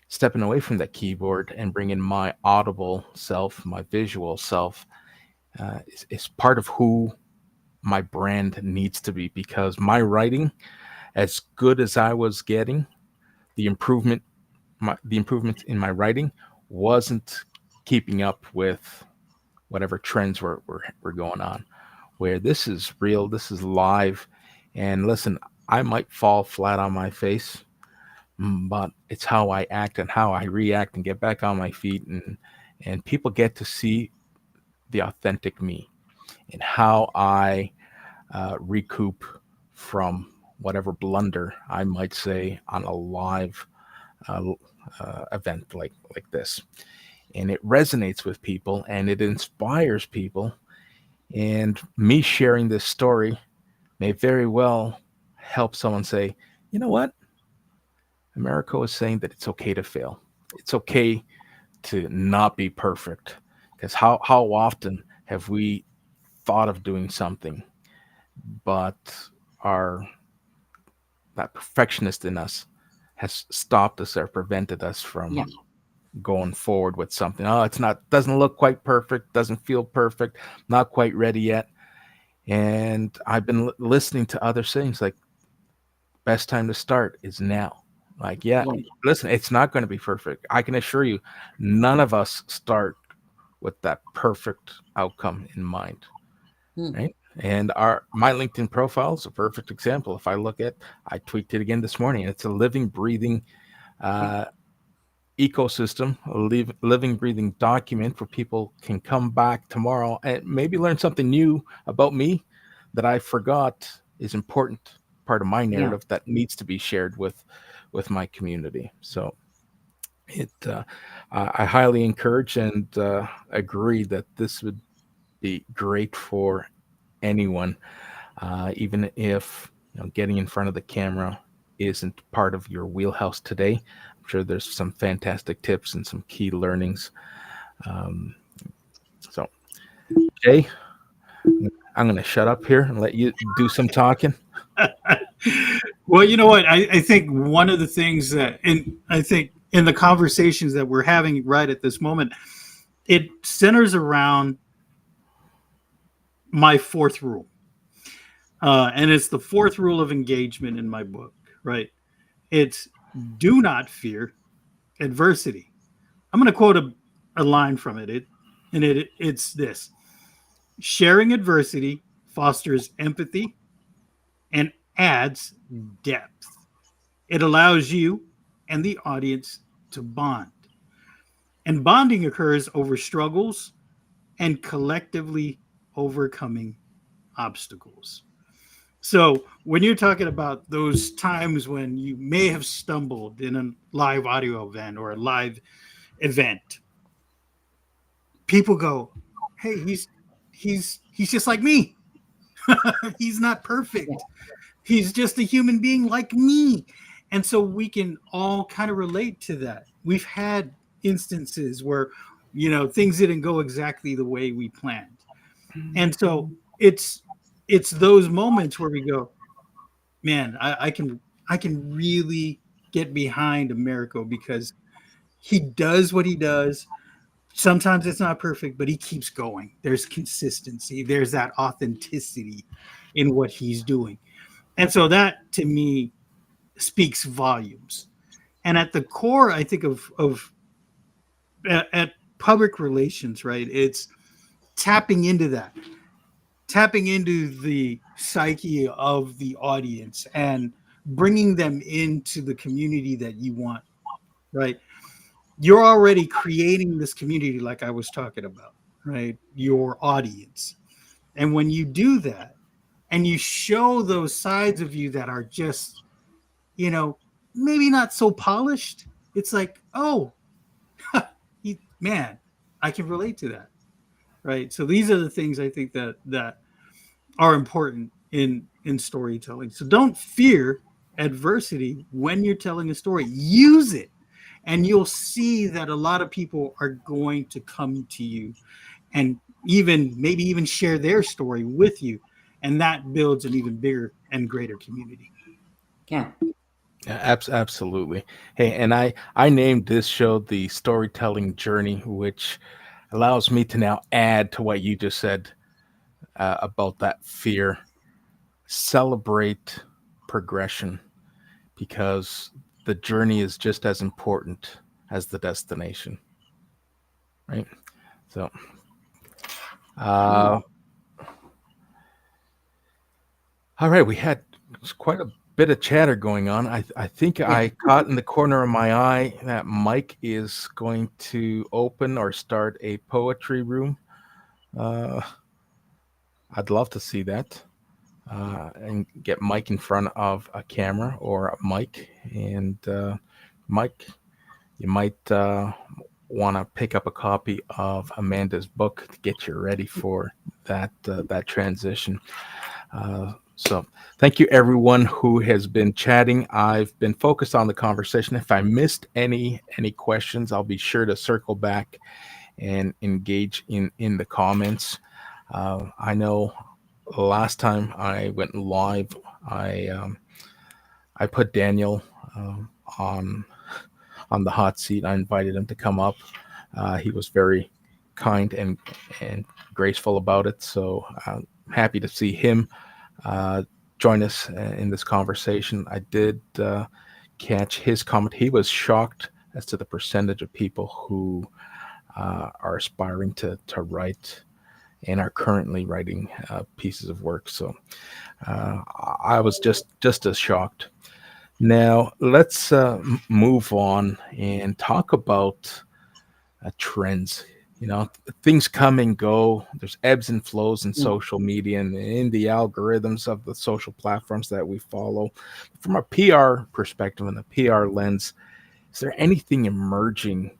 stepping away from that keyboard and bringing my audible self, my visual self, is part of who my brand needs to be, because my writing, as good as I was getting, the improvement, the improvement in my writing wasn't keeping up with whatever trends were going on. Where this is real, this is live, and listen, I might fall flat on my face, but it's how I act and how I react and get back on my feet, and people get to see the authentic me and how I recoup from whatever blunder I might say on a live uh, event like this. And it resonates with people and it inspires people. And me sharing this story may very well help someone say, you know what? America is saying that it's okay to fail. It's okay to not be perfect. Because how often have we thought of doing something, but our that perfectionist in us has stopped us or prevented us from Yeah. going forward with something. Oh, it's not, doesn't look quite perfect, doesn't feel perfect, not quite ready yet. And I've been listening to other things like best time to start is now. Like, yeah, Yeah. listen, it's not going to be perfect. I can assure you, none of us start with that perfect outcome in mind. Mm. right? And our my LinkedIn profile is a perfect example. If I look at, I tweaked it again this morning. It's a living, breathing Yeah. uh, ecosystem, a living, breathing document where people can come back tomorrow and maybe learn something new about me that I forgot is important part of my Yeah. narrative that needs to be shared with my community. So it I highly encourage and agree that this would be great for anyone, even if getting in front of the camera isn't part of your wheelhouse today. I'm sure there's some fantastic tips and some key learnings. Um, so, Jay, I'm going to shut up here and let you do some talking. Well, you know what? I think one of the things that, and I think in the conversations that we're having right at this moment, it centers around my fourth rule. And it's the fourth rule of engagement in my book, right? It's do not fear adversity. I'm going to quote a line from it. It's this: sharing adversity fosters empathy and adds depth. It allows you and the audience to bond. And bonding occurs over struggles and collectively overcoming obstacles. So, when you're talking about those times when you may have stumbled in a live audio event or a live event, people go, "Hey, he's just like me. He's not Yeah. perfect. He's just a human being like me." And so we can all kind of relate to that. We've had instances where, things didn't go exactly the way we planned. And so it's those moments where we go, man, I can really get behind Americo because he does what he does. Sometimes it's not perfect, but he keeps going. There's consistency. There's that authenticity in what he's doing. And so that to me speaks volumes. And at the core, I think of at public relations, right? It's tapping into that, tapping into the psyche of the audience and bringing them into the community that you want, right? You're already creating this community, like I was talking about, right? Your audience. And when you do that and you show those sides of you that are just, you know, maybe not so polished, it's like, oh, man, I can relate to that, right? So these are the things I think that are important in storytelling. So don't fear adversity when you're telling a story. Use it, and you'll see that a lot of people are going to come to you and maybe even share their story with you, and that builds an even bigger and greater community. Yeah. Yeah, absolutely. Hey, and I named this show the Storytelling Journey, which allows me to now add to what you just said about that fear. Celebrate progression because the journey is just as important as the destination, right? So, Mm. uh, all right, we had quite a bit of chatter going on. I think Yeah. I caught in the corner of my eye that Mike is going to open or start a poetry room. Uh, I'd love to see that and get Mike in front of a camera or a mic. And Mike, you might want to pick up a copy of Amanda's book to get you ready for that transition. So thank you everyone who has been chatting. I've been focused on the conversation. If I missed any questions, I'll be sure to circle back and engage in the comments. I know last time I went live, I um, I put Daniel um, on on the hot seat. I invited him to come up. He was very kind and graceful about it. So I'm happy to see him uh, join us in this conversation. I did catch his comment. He was shocked as to the percentage of people who are aspiring to write and are currently writing pieces of work. So uh, I was just as shocked. Now let's move on and talk about trends. Things come and go. There's ebbs and flows in Mm. social media and in the algorithms of the social platforms that we follow. From a PR perspective and a PR lens, is there anything emerging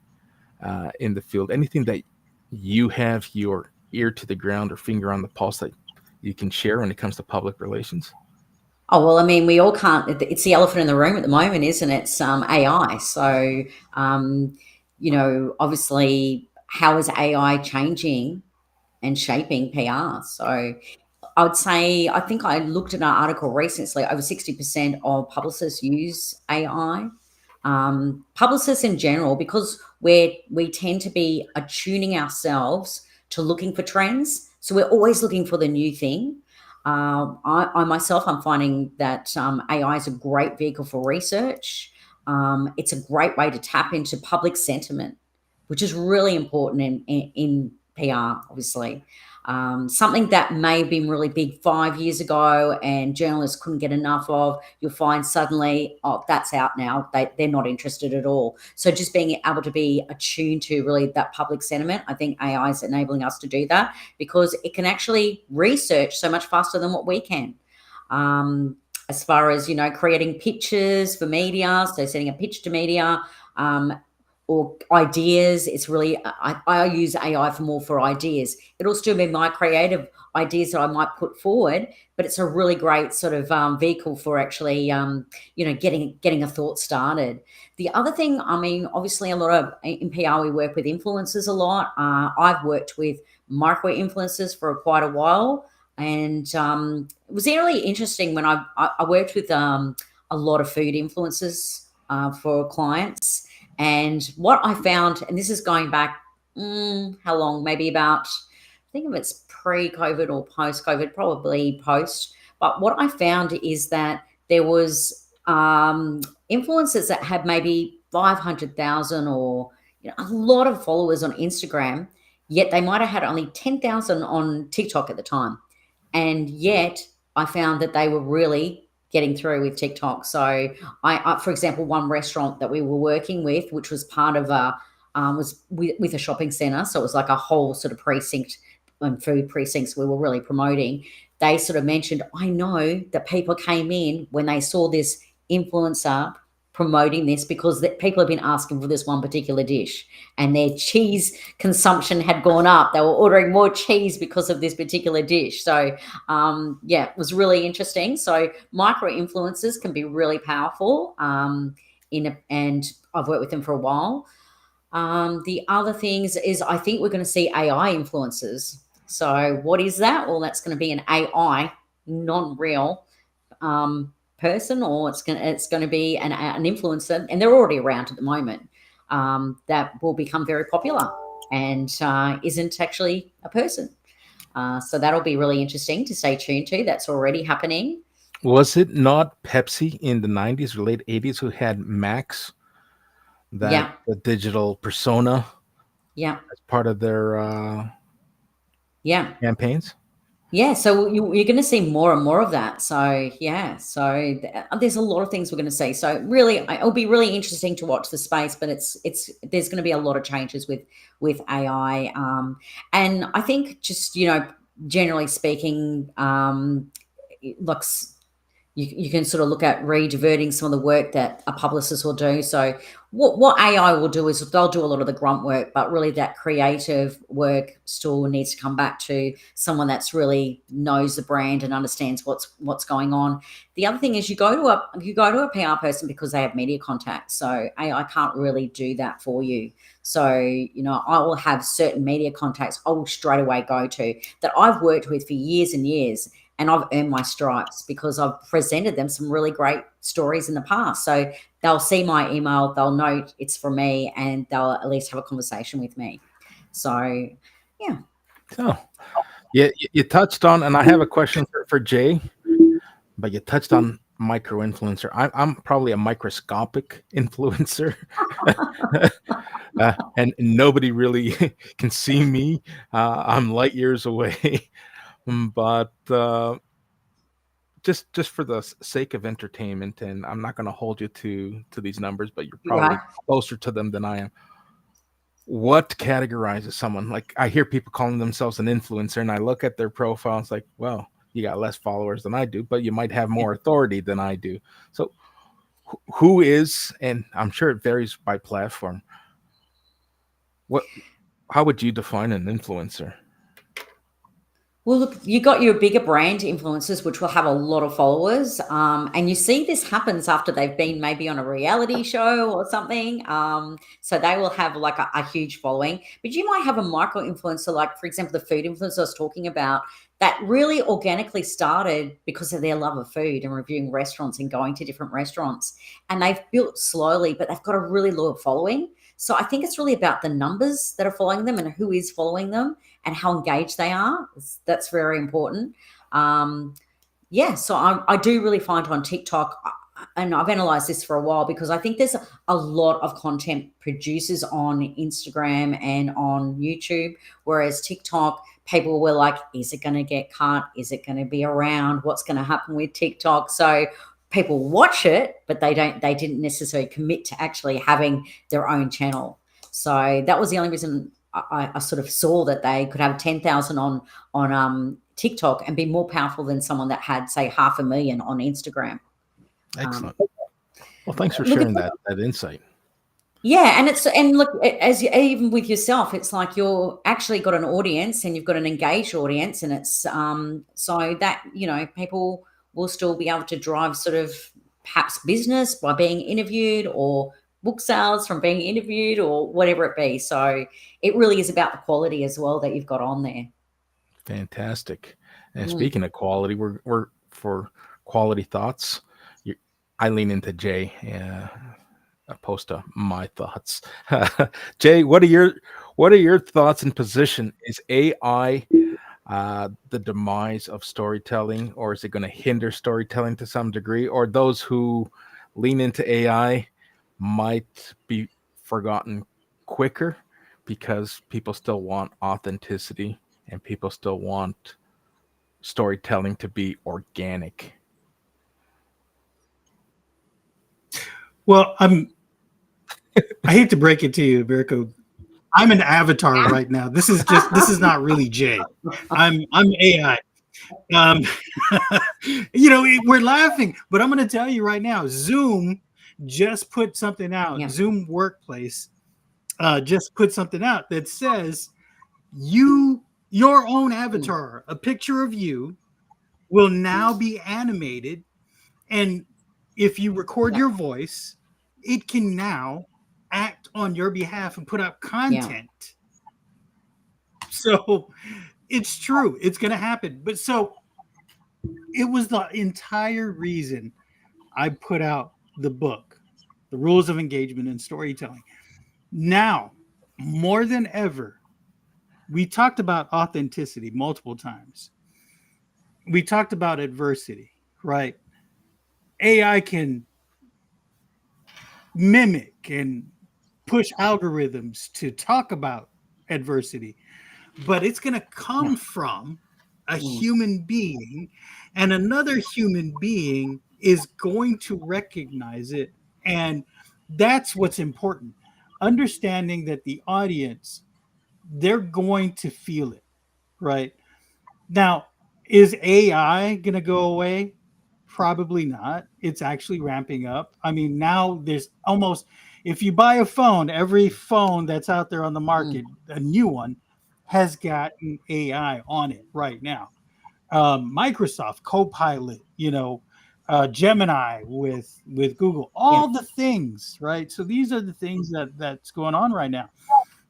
in the field? Anything that you have your ear to the ground or finger on the pulse that you can share when it comes to public relations? Oh, well, I mean, we all can't, it's the elephant in the room at the moment, isn't it? It's AI. So, um, obviously, how is AI changing and shaping PR? So, I would say, I think I looked at an article recently, over 60% of publicists use AI. Publicists in general, because we tend to be attuning ourselves to looking for trends. So we're always looking for the new thing. I myself, I'm finding that AI is a great vehicle for research. It's a great way to tap into public sentiment, which is really important in PR, obviously. Something that may have been really big 5 years ago and journalists couldn't get enough of, you'll find suddenly, oh, that's out now. They're not interested at all. So just being able to be attuned to really that public sentiment, I think AI is enabling us to do that because it can actually research so much faster than what we can. As far as, creating pictures for media, so sending a pitch to media, um, or ideas. It's really I use AI for more for ideas. It'll still be my creative ideas that I might put forward, but it's a really great sort of vehicle for actually getting a thought started. The other thing, I mean, obviously a lot of in PR we work with influencers a lot. I've worked with micro influencers for quite a while, and it was really interesting when I worked with a lot of food influencers for clients, and what I found, and this is going back, how long? Maybe about, I think if it's pre-COVID or post-COVID, probably post. But what I found is that there was influencers that had maybe 500,000 or a lot of followers on Instagram, yet they might have had only 10,000 on TikTok at the time. And yet I found that they were really getting through with TikTok. So for example, one restaurant that we were working with, which was part of was with a shopping center, so it was like a whole sort of precinct and food precincts we were really promoting. They sort of mentioned, I know that people came in when they saw this influencer promoting this because people have been asking for this one particular dish and their cheese consumption had gone up. They were ordering more cheese because of this particular dish. So yeah, it was really interesting. So micro influencers can be really powerful. And I've worked with them for a while. The other things is I think we're going to see AI influencers. So what is that? Well, that's going to be an AI, non-real person, or it's going to be an influencer, and they're already around at the moment. That will become very popular and isn't actually a person. So that'll be really interesting to stay tuned to. That's already happening. Was it not Pepsi in the 90s or late 80s who had Max, that Yeah, the digital persona, yeah, as part of their yeah. campaigns? Yeah, so you're going to see more and more of that. So yeah, so there's a lot of things we're going to see. So really, it'll be really interesting to watch the space. But it's there's going to be a lot of changes with AI, and I think just generally speaking, it looks you can sort of look at re-diverting some of the work that a publicist will do. So what AI will do is they'll do a lot of the grunt work, but really that creative work still needs to come back to someone that's really knows the brand and understands what's going on. The other thing is you go to a PR person because they have media contacts. So AI can't really do that for you. So, I will have certain media contacts I will straight away go to that I've worked with for years and years, and I've earned my stripes because I've presented them some really great stories in the past. So they'll see my email, they'll know it's from me, and they'll at least have a conversation with me. So, yeah. So, yeah, you touched on, and I have a question for Jay, but you touched on micro influencer. I'm probably a microscopic influencer. and nobody really can see me. I'm light years away. But just for the sake of entertainment, and I'm not going to hold you to these numbers, but you're Right. probably closer to them than I am. What categorizes someone? Like I hear people calling themselves an influencer, and I look at their profile. It's like, well, you got less followers than I do, but you might have Yeah. more authority than I do. So, who is? And I'm sure it varies by platform. What? How would you define an influencer? Well, look, you got your bigger brand influencers, which will have a lot of followers. And you see this happens after they've been maybe on a reality show or something. So they will have like a huge following. But you might have a micro influencer, like, for example, the food influencer I was talking about, that really organically started because of their love of food and reviewing restaurants and going to different restaurants. And they've built slowly, but they've got a really loyal following. So I think it's really about the numbers that are following them and who is following them and how engaged they are. That's very important. Um, yeah, so I do really find on TikTok, and I've analyzed this for a while because I think there's a lot of content producers on Instagram and on YouTube, whereas TikTok, people were like, is it going to get cut? Is it going to be around? What's going to happen with TikTok? So people watch it, but they didn't necessarily commit to actually having their own channel. So that was the only reason I sort of saw that they could have 10,000 on TikTok and be more powerful than someone that had, say, 500,000 on Instagram. Um, Excellent. Well, thanks for look at sharing that insight. Yeah, and look, even with yourself, it's like you're actually got an audience and you've got an engaged audience, and it's so that people will still be able to drive sort of perhaps business by being interviewed or book sales from being interviewed or whatever it be. So it really is about the quality as well that you've got on there. Fantastic. And Mm, speaking of quality, we're for quality thoughts. You, I lean into Jay. Opposed to my thoughts. Jay, what are your thoughts and position? Is AI the demise of storytelling, or is it going to hinder storytelling to some degree? Or those who lean into AI might be forgotten quicker because people still want authenticity and people still want storytelling to be organic. Well, I hate to break it to you, Virko. I'm an avatar right now. This is not really Jay. I'm AI. Um, we're laughing, but I'm going to tell you right now. Zoom just put something out. yeah, Zoom Workplace just put something out that says your own mm, avatar, a picture of you, will now be animated, and if you record yeah, your voice, it can now act on your behalf and put out yeah, content. So it's true. It's going to happen. But so it was the entire reason I put out the book, The Rules of Engagement and Storytelling. Now, more than ever, we talked about authenticity multiple times. We talked about adversity, right? AI can mimic and push algorithms to talk about adversity, but it's going to yeah, come from a mm, human being, and another human being is going to recognize it. And that's what's important. Understanding that the audience, they're going to feel it, right? Now, is AI going to go away? Probably not. It's actually ramping up. I mean, now there's almost, if you buy a phone, every phone that's out there on the mm, market, a new one, has got an AI on it right now. Microsoft Copilot, Gemini with Google, yeah, all the things, right? So these are the things that's going on right now.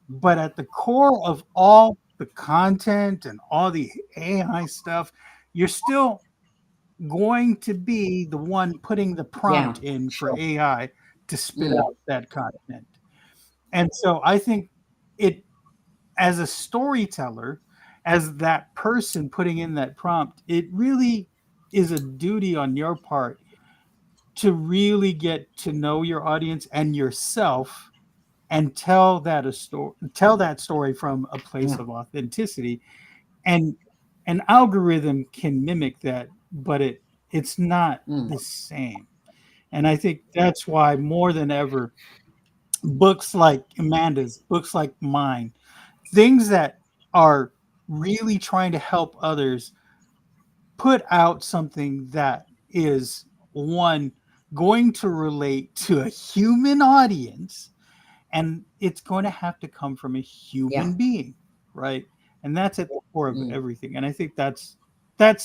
But at the core of all the content and all the AI stuff, you're still going to be the one putting the yeah, prompt in for sure. AI to spit Mm, out that content. And so I think it, as a storyteller, as that person putting in that prompt, it really is a duty on your part to really get to know your audience and yourself and tell that story from a place Yeah. of authenticity. And an algorithm can mimic that, but it's not Mm. the same. And I think that's why more than ever, books like Amanda's, books like mine, things that are really trying to help others put out something that is one going to relate to a human audience, and it's going to have to come from a Yeah. human being, right? And that's at the core of Mm. everything. And I think that's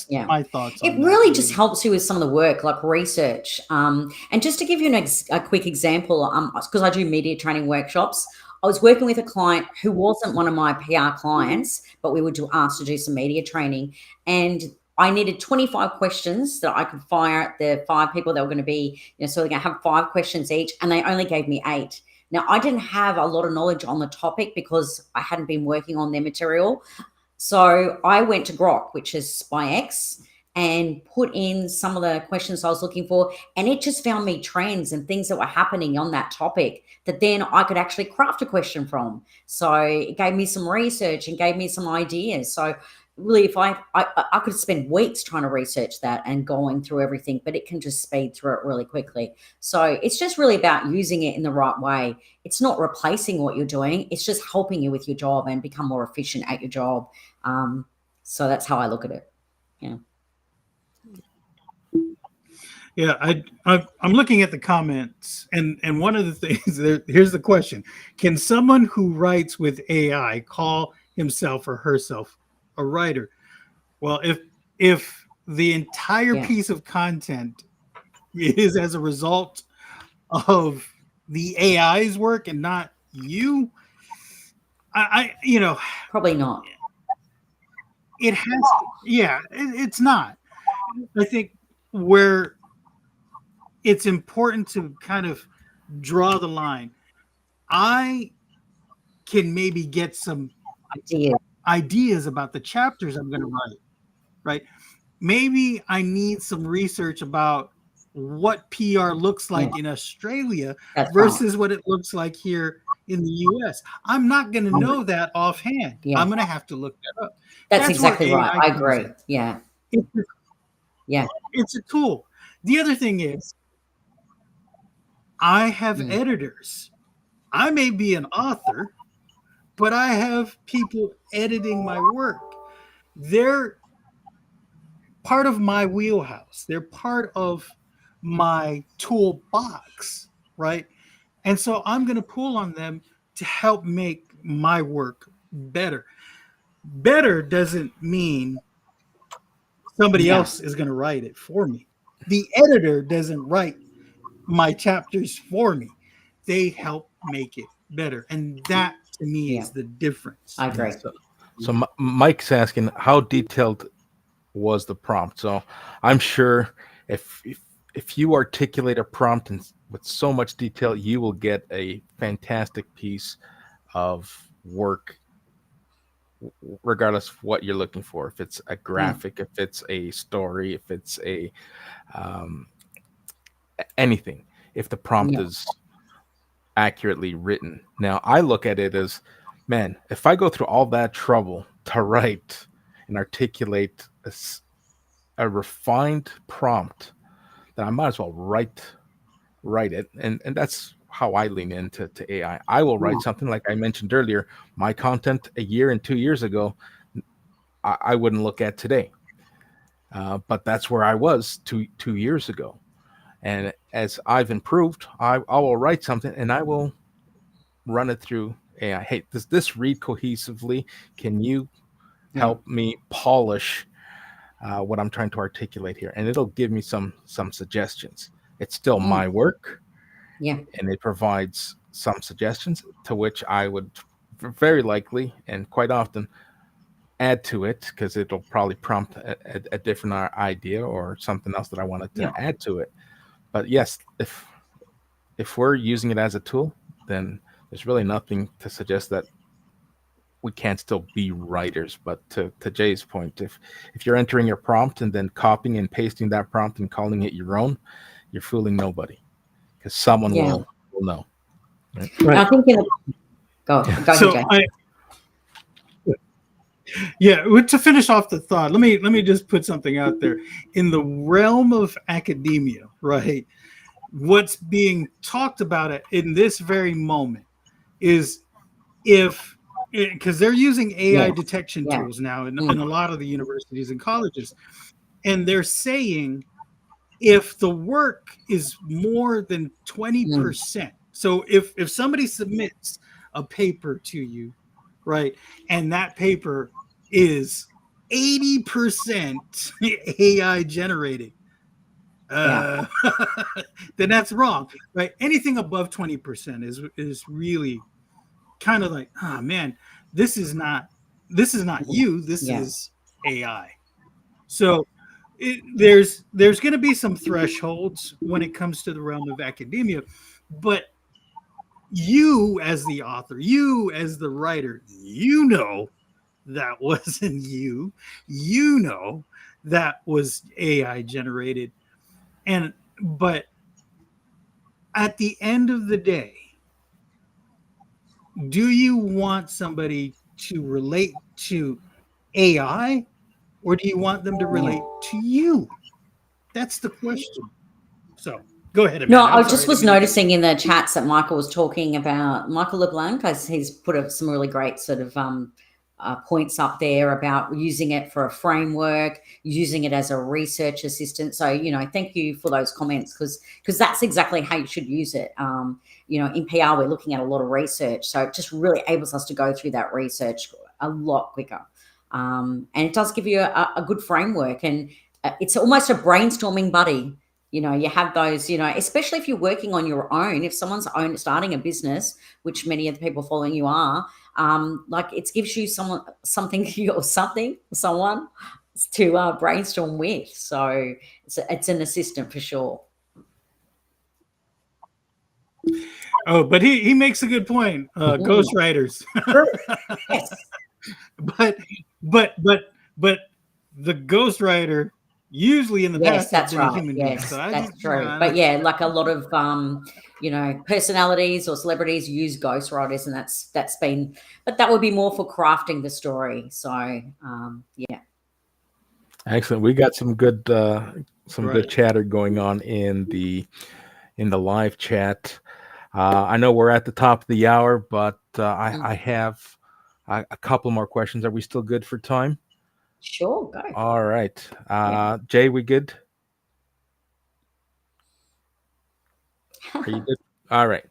Yeah. my thoughts It on that, really just really. helps you with some of the work, like research. And just to give you a quick example, because I do media training workshops, I was working with a client who wasn't one of my PR clients, but we were asked to do some media training. And I needed 25 questions that I could fire at the five people that were going to be, so they're going to have 5 questions each, and they only gave me 8. Now, I didn't have a lot of knowledge on the topic because I hadn't been working on their material. So I went to Grok, which is SpyX, and put in some of the questions I was looking for, and it just found me trends and things that were happening on that topic that then I could actually craft a question from. So it gave me some research and gave me some ideas. So really, if I could spend weeks trying to research that and going through everything, but it can just speed through it really quickly. So it's just really about using it in the right way. It's not replacing what you're doing; it's just helping you with your job and become more efficient at your job. um, so that's how I look at it. Yeah. Yeah, I'm looking at the comments, and one of the things there, here's the question: can someone who writes with AI call himself or herself a writer? Well, if the entire Yeah. piece of content is as a result of the AI's work and not you, I Probably not. it has to, yeah, it's not. I think where it's important to kind of draw the line. I can maybe get some Idea. ideas about the chapters I'm going to write, right? Maybe I need some research about what PR looks Yeah. like in Australia That's right. versus what it looks like here in the US. I'm not going to know that offhand. Yeah. I'm going to have to look that up. That's That's where exactly right. AI I comes agree. in. Yeah. It's a, Yeah. it's a tool. The other thing is, I have Mm. editors. I may be an author, but I have people editing my work. They're part of my wheelhouse. They're part of my toolbox, right? And so I'm going to pull on them to help make my work better. Better doesn't mean somebody Yeah. else is going to write it for me. The editor doesn't write my chapters for me. They help make it better. And that to me Yeah. is the difference. I Yeah. agree. So Mike's asking how detailed was the prompt. So I'm sure if you articulate a prompt with so much detail, you will get a fantastic piece of work, regardless of what you're looking for. If it's a Yeah. graphic, if it's a story, if it's a um, anything, if the prompt Yeah. is accurately written. Now, I look at it as, man, if I go through all that trouble to write and articulate a refined prompt, then I might as well write it. And that's how I lean into AI. I will write Yeah. something like I mentioned earlier. My content a year and 2 years ago, I wouldn't look at today. But that's where I was 2 years ago. And as I've improved, I will write something and I will run it through AI. Hey, does this read cohesively? Can you Yeah. help me polish what I'm trying to articulate here? And it'll give me some suggestions. It's still Mm. my work, Yeah. and it provides some suggestions to which I would very likely and quite often add to it because it'll probably prompt a different idea or something else that I wanted Yeah. to add to it. But yes, if we're using it as a tool, then there's really nothing to suggest that we can't still be writers. But to Jay's point, if you're entering your prompt and then copying and pasting that prompt and calling it your own, you're fooling nobody because someone Yeah. will know. Right. I think go ahead, So Jay. to finish off the thought, let me just put something out there. In the realm of academia, right? What's being talked about in this very moment is if because they're using AI Yes. detection Yeah. tools now in a Mm. lot of the universities and colleges, and they're saying if the work is more than Mm. 20%, so if somebody submits a paper to you, right, and that paper is 80% AI generated, Yeah. uh, then that's wrong, right? Anything above 20% is really kind of like, oh man, this is not Mm. you, this Yeah. is AI. So there's going to be some thresholds when it comes to the realm of academia, but you as the author, you as the writer, that wasn't you. That was AI generated. And but at the end of the day, do you want somebody to relate to AI, or do you want them to Yeah. relate to you? That's the question. So go ahead, No, Amanda. I'm I sorry, just I didn't was mean to cut you noticing in the chats that Michael was talking about Michael LeBlanc, as he's put some really great sort of points up there about using it for a framework, using it as a research assistant. So, thank you for those comments because that's exactly how you should use it. In PR, we're looking at a lot of research. So it just really enables us to go through that research a lot quicker. And it does give you a good framework. And it's almost a brainstorming buddy. You have those, especially if you're working on your own, if someone's starting a business, which many of the people following you are, like it gives you something or someone to brainstorm with. So it's an assistant for sure. Oh, but he makes a good point. Mm. Ghostwriters, True. Yes. but but the ghostwriter usually in the Yes, past has that's been a right. human being. So Yes, I just that's true. But yeah, like a lot of personalities or celebrities use ghostwriters, and that's been, but that would be more for crafting the story. So yeah. Excellent. We got some good right. chatter going on in the live chat. I know we're at the top of the hour, but Mm. I have a couple more questions. Are we still good for time? Sure, go. All right. Yeah. Jay, we good? Are you good? All right.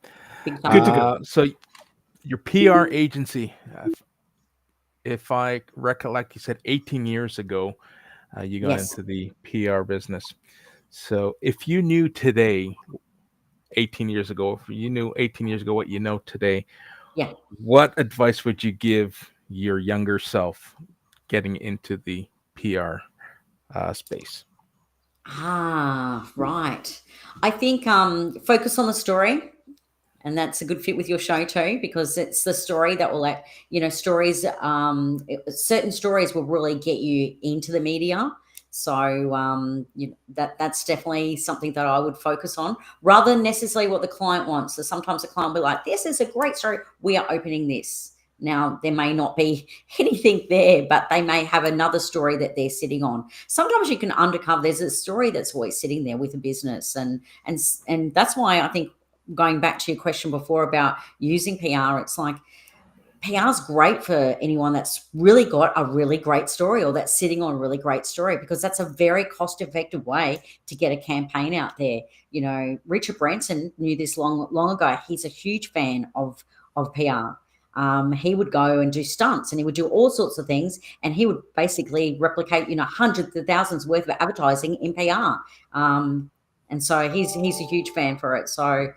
Big thumbs Good to up. go. So your PR agency, if I recollect, you said 18 years ago you got Yes. into the PR business. So if you knew today, 18 years ago, if you knew 18 years ago what you know today, Yeah. what advice would you give your younger self getting into the PR space? Right. I think focus on the story. And that's a good fit with your show too, because it's the story that will let stories. Certain stories will really get you into the media. So that's definitely something that I would focus on, rather than necessarily what the client wants. So sometimes the client will be like, "This is a great story. We are opening this." Now there may not be anything there, but they may have another story that they're sitting on. Sometimes you can undercover. There's a story that's always sitting there with a business, and that's why I think, going back to your question before about using PR, it's like PR is great for anyone that's really got a really great story or that's sitting on a really great story, because that's a very cost effective way to get a campaign out there. Richard Branson knew this long ago. He's a huge fan of PR. He would go and do stunts, and he would do all sorts of things, and he would basically replicate, hundreds of thousands worth of advertising in PR. And so he's a huge fan for it. So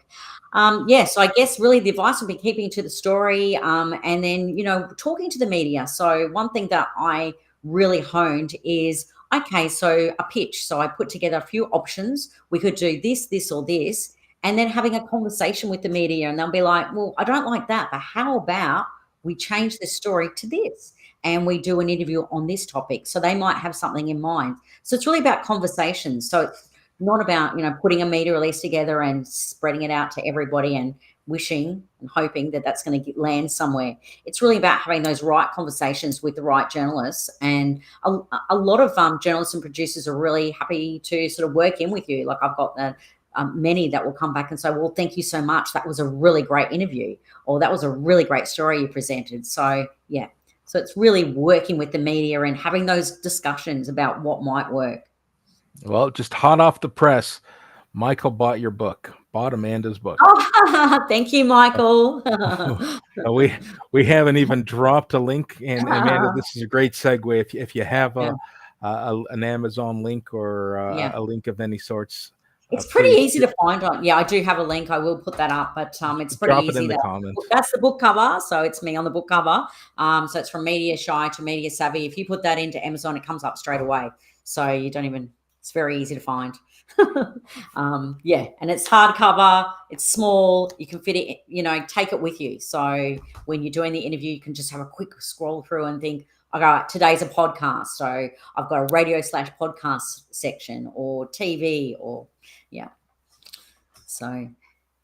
so I guess really the advice would be keeping to the story, and then, talking to the media. So one thing that I really honed is, okay, so a pitch. So I put together a few options. We could do this, this, or this, and then having a conversation with the media, and they'll be like, well, I don't like that, but how about we change the story to this? And we do an interview on this topic. So they might have something in mind. So it's really about conversations. So it's not about, putting a media release together and spreading it out to everybody and wishing and hoping that that's going to land somewhere. It's really about having those right conversations with the right journalists. And a lot of journalists and producers are really happy to sort of work in with you. Like I've got many that will come back and say, well, thank you so much. That was a really great interview, or that was a really great story you presented. So, yeah. So it's really working with the media and having those discussions about what might work. Well, just hot off the press, Michael bought your book, bought Amanda's book. Oh, thank you, Michael. we haven't even dropped a link, and Amanda, this is a great segue. If you have Yeah. an Amazon link or Yeah. a link of any sorts, It's pretty please easy to find on. Yeah, I do have a link. I will put that up, but it's pretty drop it easy. in the comments. That's the book cover, so it's me on the book cover. So it's from Media Shy to Media Savvy. If you put that into Amazon, it comes up straight away. So you don't even. It's very easy to find. Yeah, and it's hardcover. It's small. You can fit it. Take it with you. So when you're doing the interview, you can just have a quick scroll through and think, okay, today's a podcast, so I've got a radio/podcast section, or TV, or yeah. So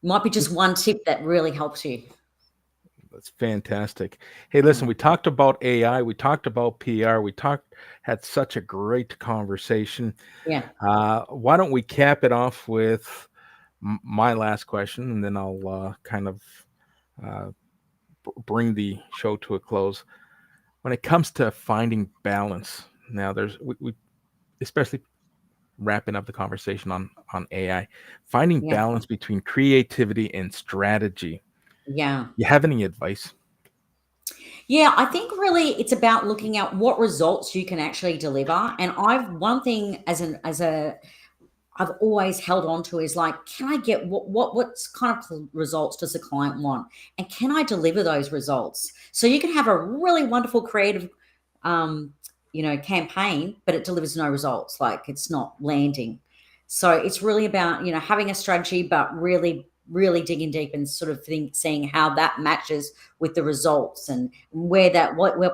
might be just one tip that really helps you. That's fantastic. Hey, listen, we talked about AI, we talked about PR, had such a great conversation. Yeah. Why don't we cap it off with my last question, and then I'll kind of bring the show to a close. When it comes to finding balance, now we especially wrapping up the conversation on AI, finding Yeah. balance between creativity and strategy. Yeah. You have any advice? Yeah, I think really it's about looking at what results you can actually deliver. And one thing I've always held on to is like, can I get what's kind of results does the client want? And can I deliver those results? So you can have a really wonderful creative campaign, but it delivers no results, like it's not landing. So it's really about, having a strategy, but really, really digging deep and sort of seeing how that matches with the results, and where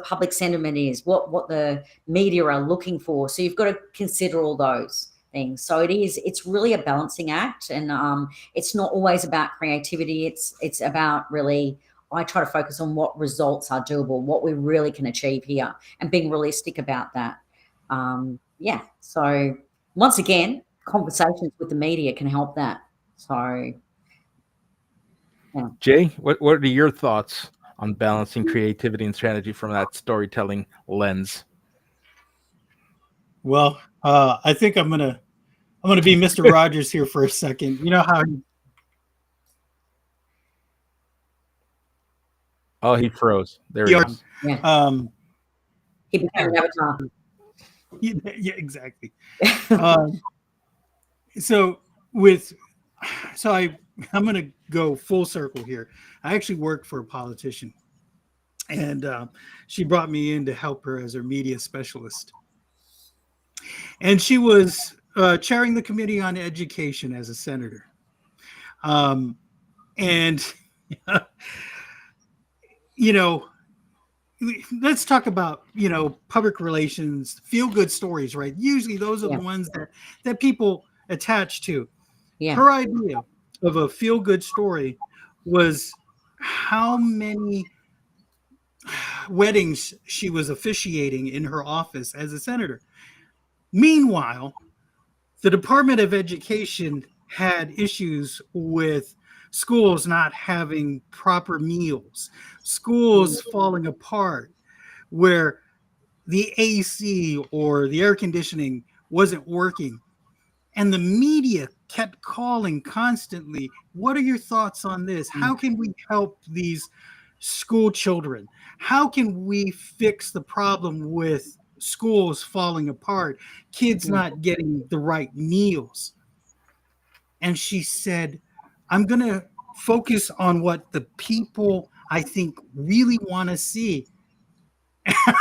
public sentiment is, what the media are looking for. So you've got to consider all those things. So it's really a balancing act, and it's not always about creativity. It's about really, I try to focus on what results are doable, what we really can achieve here, and being realistic about that. Yeah. So once again, conversations with the media can help that. So, yeah. Jay, what are your thoughts on balancing creativity and strategy from that storytelling lens? Well, I think I'm gonna be Mr. Rogers here for a second. You know how Oh, he froze. There he is. Yeah. He became an avatar. yeah, exactly. I'm going to go full circle here. I actually worked for a politician, and she brought me in to help her as her media specialist. And she was chairing the committee on education as a senator. And, let's talk about, public relations, feel good stories, right? Usually those are the ones that people attach to. Yeah. Her idea of a feel good story was how many weddings she was officiating in her office as a senator. Meanwhile, the Department of Education had issues with schools not having proper meals, schools falling apart, where the AC or the air conditioning wasn't working. And the media kept calling constantly. What are your thoughts on this? How can we help these school children? How can we fix the problem with schools falling apart, kids not getting the right meals? And she said, I'm going to focus on what the people I think really want to see.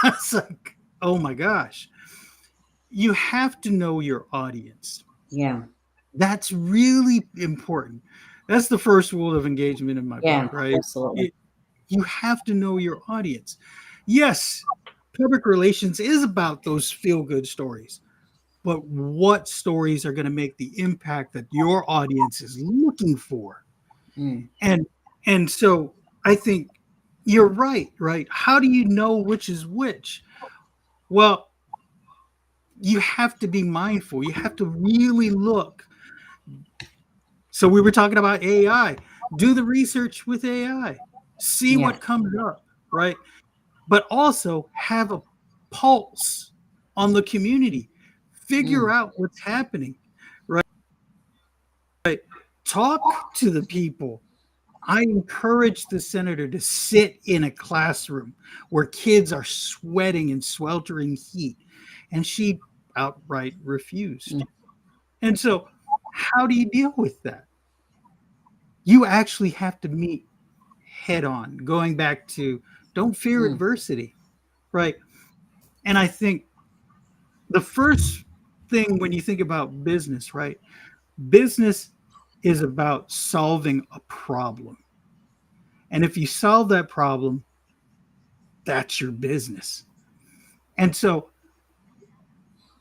It's like, oh my gosh. You have to know your audience. Yeah. That's really important. That's the first rule of engagement in my book, right? Absolutely. You have to know your audience. Yes, public relations is about those feel-good stories, but what stories are going to make the impact that your audience is looking for? And And so I think you're right, right? How do you know which is which? Well, you have to be mindful. You have to really look. So we were talking about AI. Do the research with AI. See Yeah. what comes up, right? But also have a pulse on the community. Figure Mm. out what's happening, right? Talk to the people. I encourage the senator to sit in a classroom where kids are sweating in sweltering heat, and she outright refused. Mm. And so, how do you deal with that? You actually have to meet head on, going back to don't fear Mm. adversity, right? And I think the first thing when you think about business, right? Business is about solving a problem. And if you solve that problem, that's your business. And so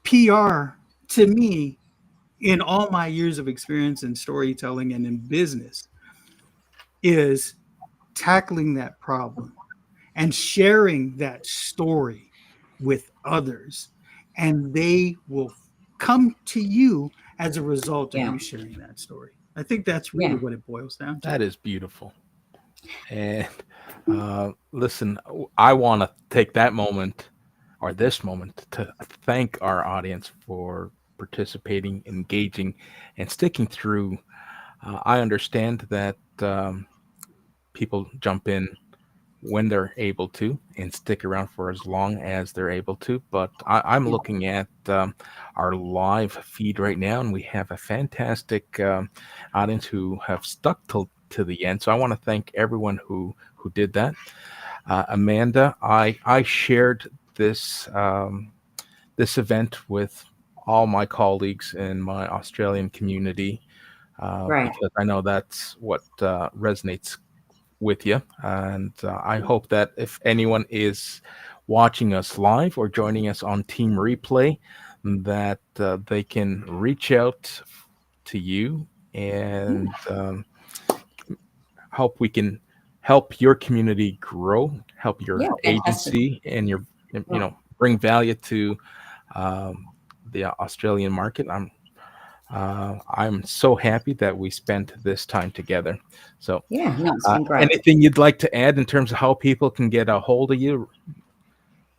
PR to me, in all my years of experience in storytelling and in business, is tackling that problem and sharing that story with others. And they will come to you as a result of Yeah. you sharing that story. I think that's really Yeah. what it boils down to. That is beautiful. And listen, I want to take that moment or this moment to thank our audience for participating, engaging, and sticking through. I understand that people jump in when they're able to and stick around for as long as they're able to. But I'm Yeah. looking at our live feed right now, and we have a fantastic audience who have stuck to the end. So I want to thank everyone who did that. Amanda, I shared this this event with all my colleagues in my Australian community Great. because I know that's what resonates with you. And I hope that if anyone is watching us live or joining us on Team Replay, that they can reach out to you and hope we can help your community grow, help your Yeah. Fantastic. agency, and your Yeah. bring value to the Australian market. I'm so happy that we spent this time together. So, Yeah. No, it's been great. anything you'd like to add in terms of how people can get a hold of you?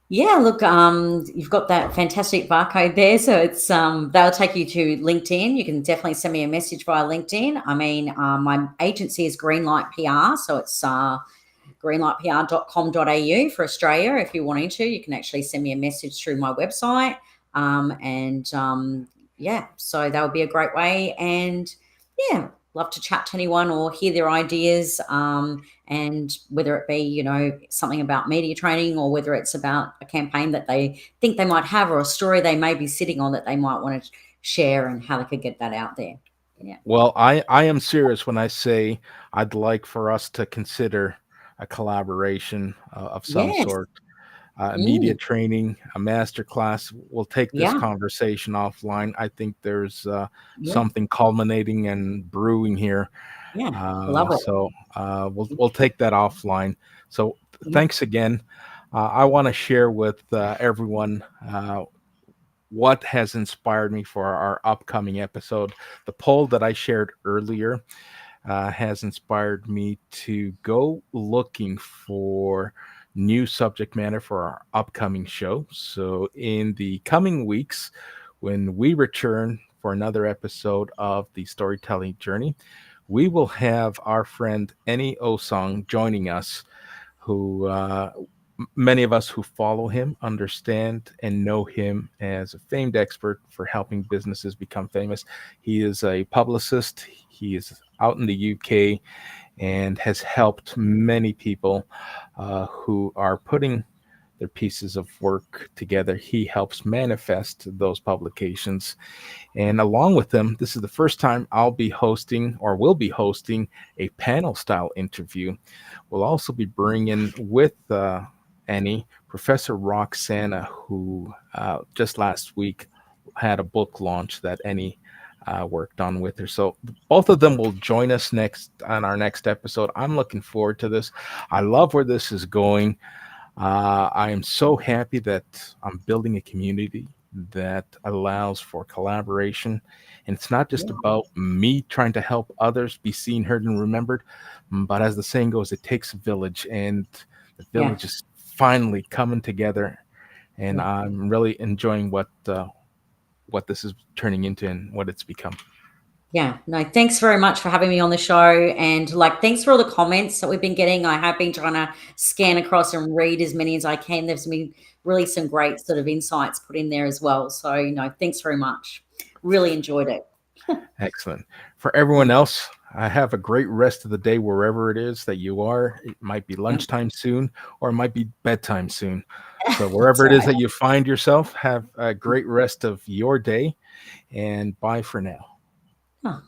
Yeah, look, you've got that fantastic barcode there, so it's they'll take you to LinkedIn. You can definitely send me a message via LinkedIn. I mean, my agency is Greenlight PR, so it's greenlightpr.com.au for Australia. If you're wanting to, you can actually send me a message through my website, and yeah, so that would be a great way. And yeah, love to chat to anyone or hear their ideas. And whether it be something about media training or whether it's about a campaign that they think they might have or a story they may be sitting on that they might want to share and how they could get that out there. Yeah. Well, I am serious when I say I'd like for us to consider a collaboration of some Yes. sort, a media Mm. training, a master class. We'll take this Yeah. conversation offline. I think there's Yeah. something culminating and brewing here. Yeah. Love it. We'll take that offline. So Yeah. thanks again. I want to share with everyone what has inspired me for our upcoming episode. The poll that I shared earlier has inspired me to go looking for new subject matter for our upcoming show. So, in the coming weeks, when we return for another episode of the storytelling journey, we will have our friend Eni Osong joining us, who many of us who follow him understand and know him as a famed expert for helping businesses become famous. He is a publicist. He is out in the UK and has helped many people who are putting their pieces of work together. He helps manifest those publications. And along with them, this is the first time I'll be hosting or will be hosting a panel style interview. We'll also be bringing with Annie Professor Roxana, who just last week had a book launch that Annie worked on with her. So both of them will join us next on our next episode. I'm looking forward to this. I love where this is going. I am so happy that I'm building a community that allows for collaboration. And it's not just Yeah. about me trying to help others be seen, heard, and remembered, but as the saying goes, it takes a village, and the Yeah. village is finally coming together. And Yeah. I'm really enjoying what this is turning into and what it's become. Yeah, no, thanks very much for having me on the show. And like, thanks for all the comments that we've been getting. I have been trying to scan across and read as many as I can. There's been really some great sort of insights put in there as well. So, thanks very much. Really enjoyed it. Excellent. For everyone else, I have a great rest of the day wherever it is that you are. It might be Yeah, lunchtime soon, or it might be bedtime soon. So, that's wherever it is right. that you find yourself, have a great rest of your day, and bye for now. Oh.